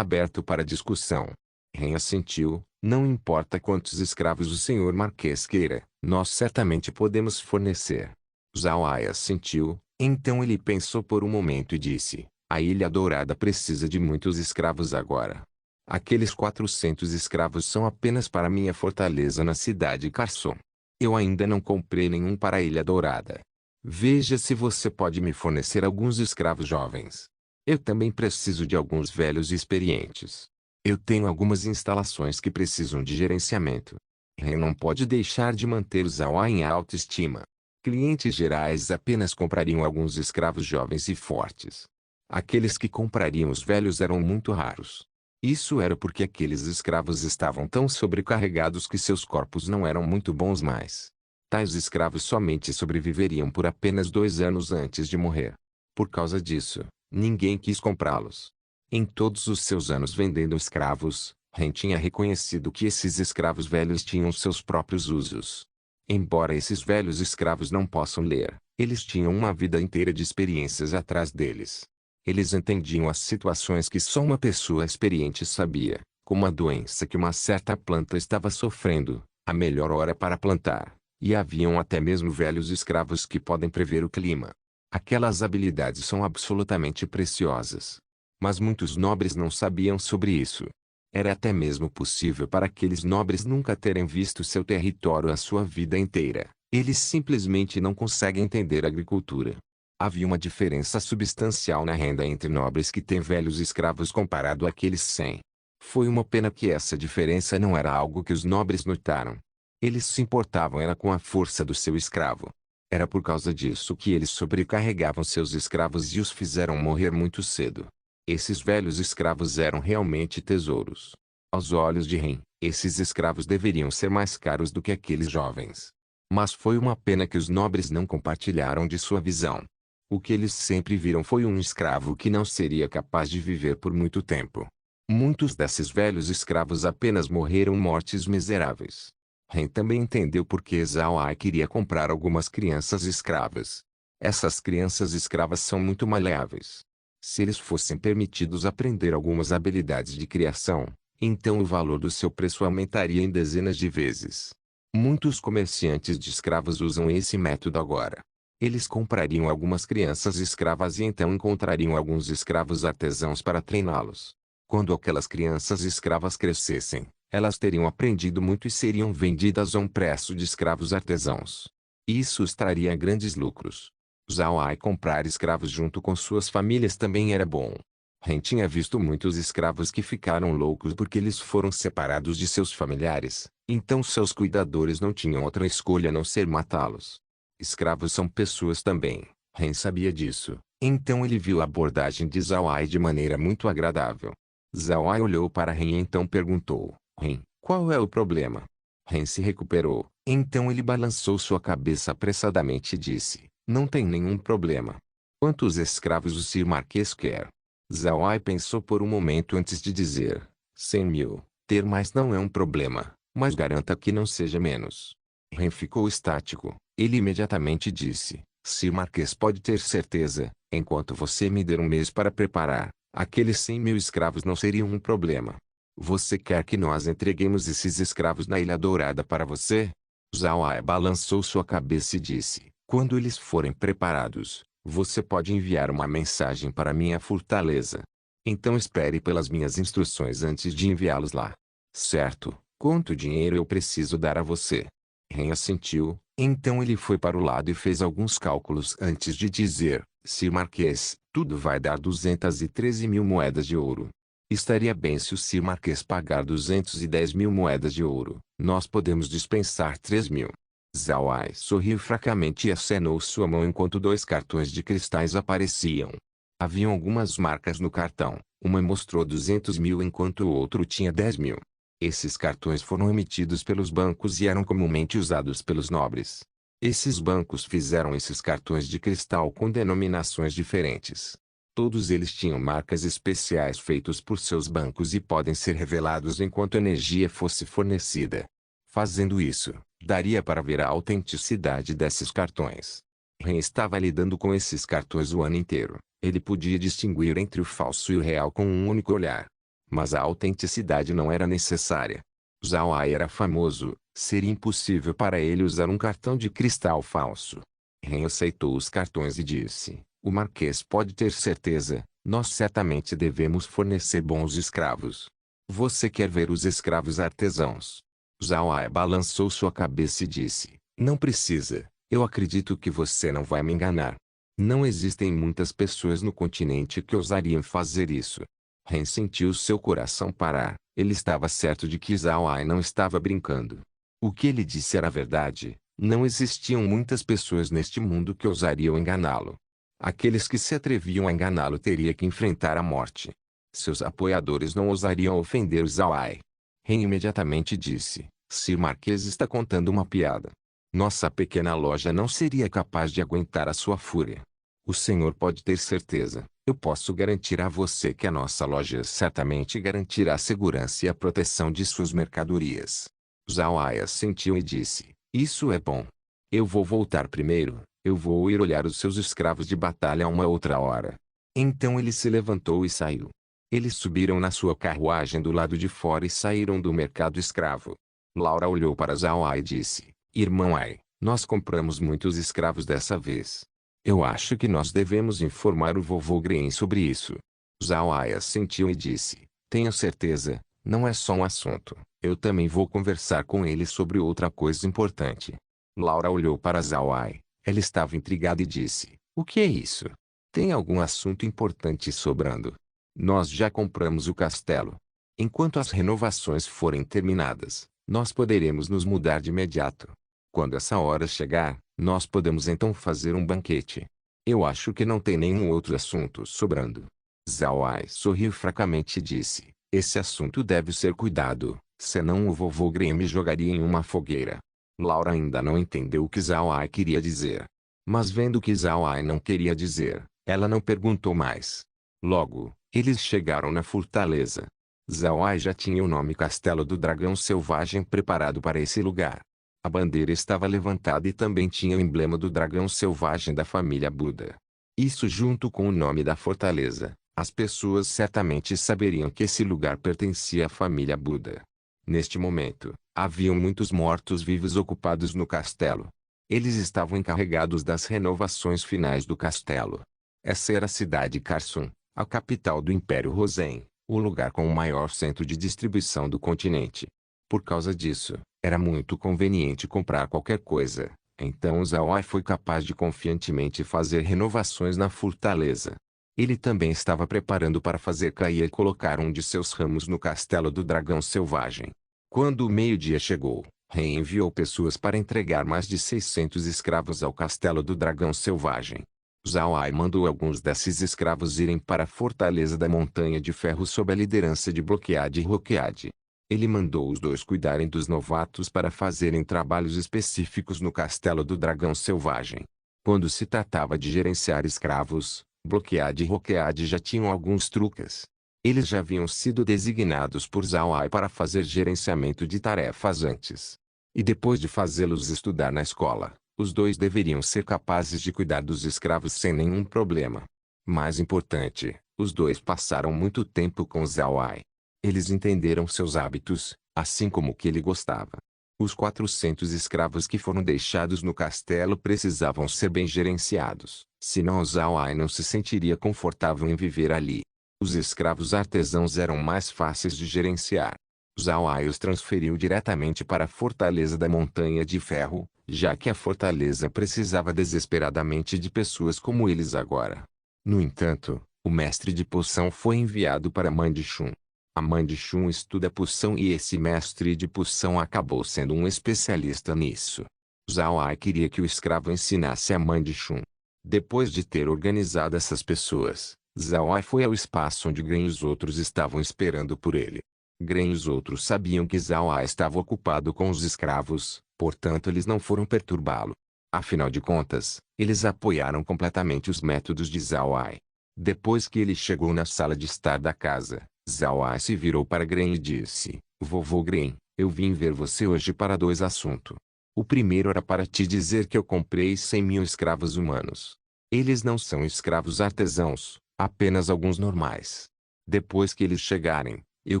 aberto para discussão." Ren assentiu. "Não importa quantos escravos o senhor Marquês queira, nós certamente podemos fornecer." Zhao Ai assentiu. Então ele pensou por um momento e disse: "A Ilha Dourada precisa de muitos escravos agora. Aqueles 400 escravos são apenas para minha fortaleza na cidade Carson. Eu ainda não comprei nenhum para a Ilha Dourada. Veja se você pode me fornecer alguns escravos jovens." Eu também preciso de alguns velhos experientes. Eu tenho algumas instalações que precisam de gerenciamento. Ren não pode deixar de manter o Zawa em alta estima. Clientes gerais apenas comprariam alguns escravos jovens e fortes. Aqueles que comprariam os velhos eram muito raros. Isso era porque aqueles escravos estavam tão sobrecarregados que seus corpos não eram muito bons mais. Tais escravos somente sobreviveriam por apenas 2 anos antes de morrer. Por causa disso, ninguém quis comprá-los. Em todos os seus anos vendendo escravos, Ren tinha reconhecido que esses escravos velhos tinham seus próprios usos. Embora esses velhos escravos não possam ler, eles tinham uma vida inteira de experiências atrás deles. Eles entendiam as situações que só uma pessoa experiente sabia, como a doença que uma certa planta estava sofrendo, a melhor hora para plantar, e haviam até mesmo velhos escravos que podem prever o clima. Aquelas habilidades são absolutamente preciosas. Mas muitos nobres não sabiam sobre isso. Era até mesmo possível para aqueles nobres nunca terem visto seu território a sua vida inteira. Eles simplesmente não conseguem entender a agricultura. Havia uma diferença substancial na renda entre nobres que têm velhos escravos comparado àqueles sem. Foi uma pena que essa diferença não era algo que os nobres notaram. Eles se importavam era com a força do seu escravo. Era por causa disso que eles sobrecarregavam seus escravos e os fizeram morrer muito cedo. Esses velhos escravos eram realmente tesouros. Aos olhos de Ren, esses escravos deveriam ser mais caros do que aqueles jovens. Mas foi uma pena que os nobres não compartilharam de sua visão. O que eles sempre viram foi um escravo que não seria capaz de viver por muito tempo. Muitos desses velhos escravos apenas morreram mortes miseráveis. Ren também entendeu por que Zhao Ai queria comprar algumas crianças escravas. Essas crianças escravas são muito maleáveis. Se eles fossem permitidos aprender algumas habilidades de criação, então o valor do seu preço aumentaria em dezenas de vezes. Muitos comerciantes de escravos usam esse método agora. Eles comprariam algumas crianças escravas e então encontrariam alguns escravos artesãos para treiná-los. Quando aquelas crianças escravas crescessem, elas teriam aprendido muito e seriam vendidas a um preço de escravos artesãos. Isso os traria grandes lucros. Zhao Ai comprar escravos junto com suas famílias também era bom. Ren tinha visto muitos escravos que ficaram loucos porque eles foram separados de seus familiares, então seus cuidadores não tinham outra escolha a não ser matá-los. Escravos são pessoas também, Ren sabia disso, então ele viu a abordagem de Zhao Ai de maneira muito agradável. Zhao Ai olhou para Ren e então perguntou, Ren, qual é o problema? Ren se recuperou, então ele balançou sua cabeça apressadamente e disse, não tem nenhum problema. Quantos escravos o Sir Marquês quer? Zhao Ai pensou por um momento antes de dizer, 100.000. Ter mais não é um problema, mas garanta que não seja menos. Ren ficou estático. Ele imediatamente disse, Sir Marquês pode ter certeza, enquanto você me der um mês para preparar, aqueles 100.000 escravos não seriam um problema. Você quer que nós entreguemos esses escravos na Ilha Dourada para você? Zhao Ai balançou sua cabeça e disse, quando eles forem preparados, você pode enviar uma mensagem para minha fortaleza. Então espere pelas minhas instruções antes de enviá-los lá. Certo, quanto dinheiro eu preciso dar a você? Ren assentiu, então ele foi para o lado e fez alguns cálculos antes de dizer, Sir Marquês, tudo vai dar 213.000 moedas de ouro. Estaria bem se o Sir Marquês pagar 210.000 moedas de ouro. Nós podemos dispensar 3.000. Zhao Ai sorriu fracamente e acenou sua mão enquanto 2 cartões de cristais apareciam. Haviam algumas marcas no cartão. Uma mostrou 200.000 enquanto o outro tinha 10.000. Esses cartões foram emitidos pelos bancos e eram comumente usados pelos nobres. Esses bancos fizeram esses cartões de cristal com denominações diferentes. Todos eles tinham marcas especiais feitos por seus bancos e podem ser revelados enquanto energia fosse fornecida. Fazendo isso, daria para ver a autenticidade desses cartões. Ren estava lidando com esses cartões o ano inteiro. Ele podia distinguir entre o falso e o real com um único olhar. Mas a autenticidade não era necessária. Zhao Ai era famoso, seria impossível para ele usar um cartão de cristal falso. Ren aceitou os cartões e disse, o Marquês pode ter certeza, nós certamente devemos fornecer bons escravos. Você quer ver os escravos artesãos? Zhao Ai balançou sua cabeça e disse, não precisa, eu acredito que você não vai me enganar. Não existem muitas pessoas no continente que ousariam fazer isso. Ren sentiu seu coração parar. Ele estava certo de que Zhao Ai não estava brincando. O que ele disse era verdade. Não existiam muitas pessoas neste mundo que ousariam enganá-lo. Aqueles que se atreviam a enganá-lo teriam que enfrentar a morte. Seus apoiadores não ousariam ofender Zhao Ai. Ren imediatamente disse: Sir Marquês está contando uma piada. Nossa pequena loja não seria capaz de aguentar a sua fúria. O senhor pode ter certeza. Eu posso garantir a você que a nossa loja certamente garantirá a segurança e a proteção de suas mercadorias. Zhao Ai assentiu e disse: Isso é bom. Eu vou voltar primeiro. Eu vou ir olhar os seus escravos de batalha uma outra hora. Então ele se levantou e saiu. Eles subiram na sua carruagem do lado de fora e saíram do mercado escravo. Laura olhou para Zhao Ai e disse: Irmão Ai, nós compramos muitos escravos dessa vez. Eu acho que nós devemos informar o vovô Green sobre isso. Zhao Ai assentiu e disse: Tenho certeza, não é só um assunto. Eu também vou conversar com ele sobre outra coisa importante. Laura olhou para Zhao Ai. Ela estava intrigada e disse: O que é isso? Tem algum assunto importante sobrando? Nós já compramos o castelo. Enquanto as renovações forem terminadas, nós poderemos nos mudar de imediato. Quando essa hora chegar, nós podemos então fazer um banquete. Eu acho que não tem nenhum outro assunto sobrando. Zhao Ai sorriu fracamente e disse: Esse assunto deve ser cuidado, senão o vovô Green me jogaria em uma fogueira. Laura ainda não entendeu o que Zhao Ai queria dizer. Mas vendo que Zhao Ai não queria dizer, ela não perguntou mais. Logo, eles chegaram na fortaleza. Zhao Ai já tinha o nome Castelo do Dragão Selvagem preparado para esse lugar. A bandeira estava levantada e também tinha o emblema do dragão selvagem da família Buda. Isso junto com o nome da fortaleza, as pessoas certamente saberiam que esse lugar pertencia à família Buda. Neste momento, haviam muitos mortos-vivos ocupados no castelo. Eles estavam encarregados das renovações finais do castelo. Essa era a cidade Karsum, a capital do Império Rosen, o lugar com o maior centro de distribuição do continente. Por causa disso, era muito conveniente comprar qualquer coisa. Então Zhao Ai foi capaz de confiantemente fazer renovações na fortaleza. Ele também estava preparando para fazer cair e colocar um de seus ramos no castelo do dragão selvagem. Quando o meio-dia chegou, Ren enviou pessoas para entregar mais de 600 escravos ao castelo do dragão selvagem. Zhao Ai mandou alguns desses escravos irem para a fortaleza da Montanha de Ferro sob a liderança de Bloqueade e Roqueade. Ele mandou os dois cuidarem dos novatos para fazerem trabalhos específicos no castelo do dragão selvagem. Quando se tratava de gerenciar escravos, Bloqueade e Roqueade já tinham alguns truques. Eles já haviam sido designados por Zhao Ai para fazer gerenciamento de tarefas antes. E depois de fazê-los estudar na escola, os dois deveriam ser capazes de cuidar dos escravos sem nenhum problema. Mais importante, os dois passaram muito tempo com Zhao Ai. Eles entenderam seus hábitos, assim como o que ele gostava. Os 400 escravos que foram deixados no castelo precisavam ser bem gerenciados, senão Zhao Ai não se sentiria confortável em viver ali. Os escravos artesãos eram mais fáceis de gerenciar. Zhao Ai os transferiu diretamente para a fortaleza da Montanha de Ferro, já que a fortaleza precisava desesperadamente de pessoas como eles agora. No entanto, o mestre de poção foi enviado para Mandchun. A Mandchun estuda poção e esse mestre de poção acabou sendo um especialista nisso. Zhao Ai queria que o escravo ensinasse a Mandchun. Depois de ter organizado essas pessoas, Zhao Ai foi ao espaço onde Gren e os outros estavam esperando por ele. Gren e os outros sabiam que Zhao Ai estava ocupado com os escravos, portanto eles não foram perturbá-lo. Afinal de contas, eles apoiaram completamente os métodos de Zhao Ai. Depois que ele chegou na sala de estar da casa, Zhao Ai se virou para Gren e disse: Vovô Gren, eu vim ver você hoje para dois assuntos. O primeiro era para te dizer que eu comprei 100.000 escravos humanos. Eles não são escravos artesãos, apenas alguns normais. Depois que eles chegarem, eu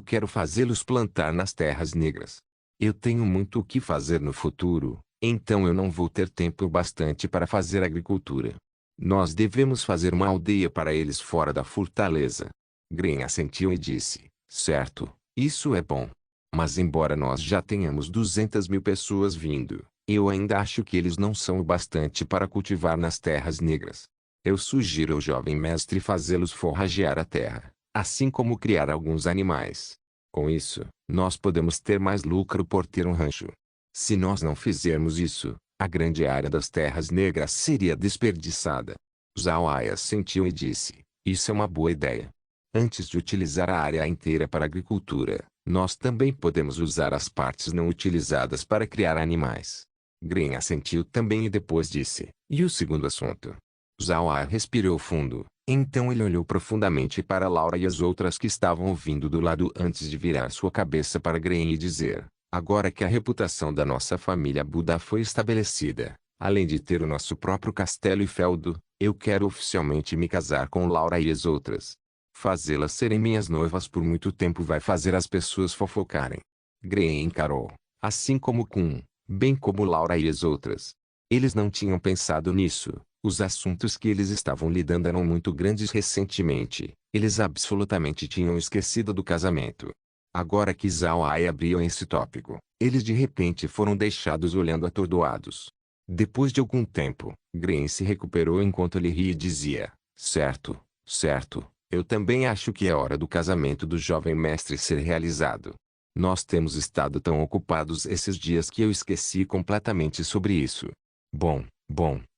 quero fazê-los plantar nas terras negras. Eu tenho muito o que fazer no futuro, então eu não vou ter tempo bastante para fazer agricultura. Nós devemos fazer uma aldeia para eles fora da fortaleza. Gren assentiu e disse: Certo, isso é bom. Mas embora nós já tenhamos 200.000 pessoas vindo, eu ainda acho que eles não são o bastante para cultivar nas terras negras. Eu sugiro ao jovem mestre fazê-los forragear a terra, assim como criar alguns animais. Com isso, nós podemos ter mais lucro por ter um rancho. Se nós não fizermos isso, a grande área das terras negras seria desperdiçada. Zhao Ai assentiu e disse, isso é uma boa ideia. Antes de utilizar a área inteira para agricultura, nós também podemos usar as partes não utilizadas para criar animais. Green assentiu também e depois disse, e o segundo assunto? Zhao Ai respirou fundo, então ele olhou profundamente para Laura e as outras que estavam ouvindo do lado antes de virar sua cabeça para Green e dizer, agora que a reputação da nossa família Buda foi estabelecida, além de ter o nosso próprio castelo e feudo, eu quero oficialmente me casar com Laura e as outras. Fazê-las serem minhas noivas por muito tempo vai fazer as pessoas fofocarem. Green encarou, assim como Kun, bem como Laura e as outras. Eles não tinham pensado nisso. Os assuntos que eles estavam lidando eram muito grandes recentemente. Eles absolutamente tinham esquecido do casamento. Agora que Zhao Ai abriu esse tópico, eles de repente foram deixados olhando atordoados. Depois de algum tempo, Green se recuperou enquanto ele ria e dizia, certo, certo, eu também acho que é hora do casamento do jovem mestre ser realizado. Nós temos estado tão ocupados esses dias que eu esqueci completamente sobre isso. Bom,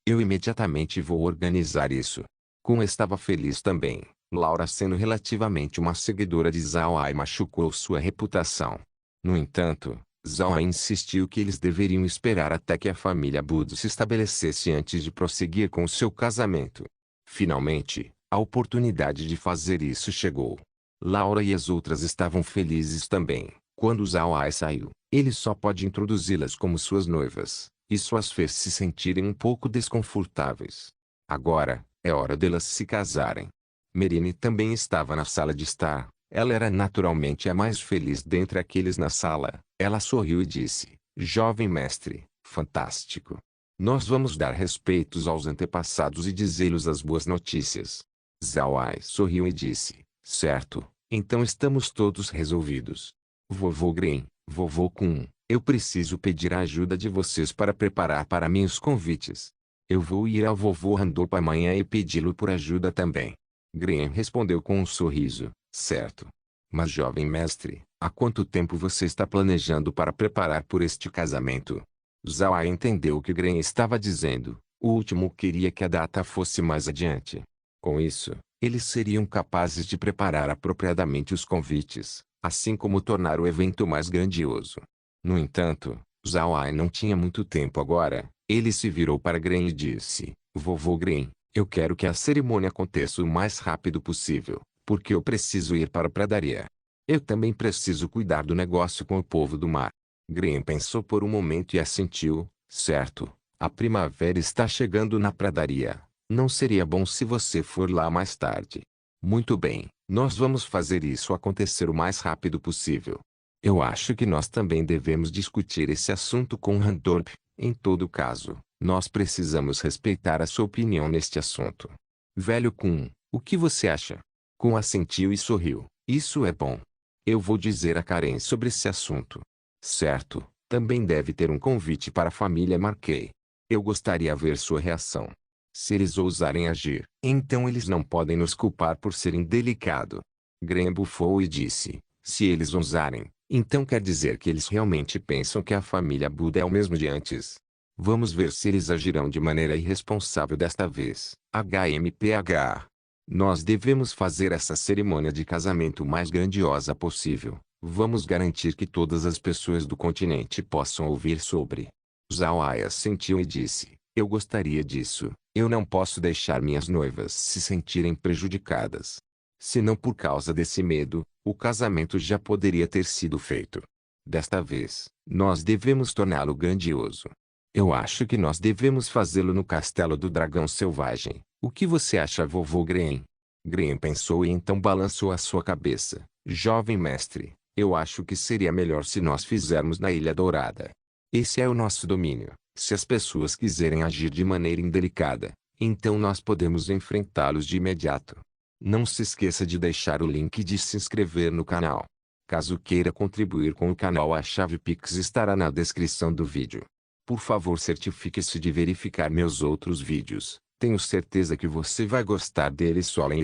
eu imediatamente vou organizar isso. Kun estava feliz também. Laura, sendo relativamente uma seguidora de Zhao Ai, machucou sua reputação. No entanto, Zhao Ai insistiu que eles deveriam esperar até que a família Buda se estabelecesse antes de prosseguir com seu casamento. Finalmente, a oportunidade de fazer isso chegou. Laura e as outras estavam felizes também. Quando Zhao Ai saiu, ele só pode introduzi-las como suas noivas. Isso as fez se sentirem um pouco desconfortáveis. Agora, é hora delas se casarem. Merine também estava na sala de estar. Ela era naturalmente a mais feliz dentre aqueles na sala. Ela sorriu e disse, jovem mestre, fantástico. Nós vamos dar respeitos aos antepassados e dizer-lhes as boas notícias. Zhao Ai sorriu e disse, certo, então estamos todos resolvidos. Vovô Green, vovô Kun, eu preciso pedir a ajuda de vocês para preparar para mim os convites. Eu vou ir ao vovô Randolph amanhã e pedi-lo por ajuda também. Green respondeu com um sorriso, certo. Mas jovem mestre, há quanto tempo você está planejando para preparar por este casamento? Zhao Ai entendeu o que Green estava dizendo. O último queria que a data fosse mais adiante. Com isso, eles seriam capazes de preparar apropriadamente os convites, assim como tornar o evento mais grandioso. No entanto, Zhao Ai não tinha muito tempo agora. Ele se virou para Green e disse, vovô Green, eu quero que a cerimônia aconteça o mais rápido possível, porque eu preciso ir para a pradaria. Eu também preciso cuidar do negócio com o povo do mar. Green pensou por um momento e assentiu, certo, a primavera está chegando na pradaria. Não seria bom se você for lá mais tarde. Muito bem, nós vamos fazer isso acontecer o mais rápido possível. Eu acho que nós também devemos discutir esse assunto com Randolph. Em todo caso, nós precisamos respeitar a sua opinião neste assunto. Velho Kun, o que você acha? Kun assentiu e sorriu. Isso é bom. Eu vou dizer a Karen sobre esse assunto. Certo, também deve ter um convite para a família Marquet. Eu gostaria de ver sua reação. Se eles ousarem agir, então eles não podem nos culpar por ser indelicado. Graham bufou e disse, se eles ousarem, então quer dizer que eles realmente pensam que a família Buda é o mesmo de antes. Vamos ver se eles agirão de maneira irresponsável desta vez. HMPH. Nós devemos fazer essa cerimônia de casamento o mais grandiosa possível. Vamos garantir que todas as pessoas do continente possam ouvir sobre. Zhao Ai assentiu e disse, eu gostaria disso. Eu não posso deixar minhas noivas se sentirem prejudicadas. Se não por causa desse medo, o casamento já poderia ter sido feito. Desta vez, nós devemos torná-lo grandioso. Eu acho que nós devemos fazê-lo no Castelo do Dragão Selvagem. O que você acha, vovô Green? Green pensou e então balançou a sua cabeça. Jovem mestre, eu acho que seria melhor se nós fizermos na Ilha Dourada. Esse é o nosso domínio. Se as pessoas quiserem agir de maneira indelicada, então nós podemos enfrentá-los de imediato. Não se esqueça de deixar o link de se inscrever no canal. Caso queira contribuir com o canal, a chave Pix estará na descrição do vídeo. Por favor, certifique-se de verificar meus outros vídeos. Tenho certeza que você vai gostar dele. Solen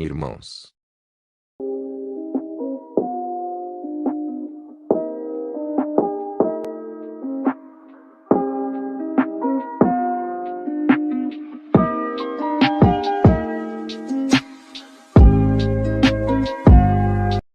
irmãos.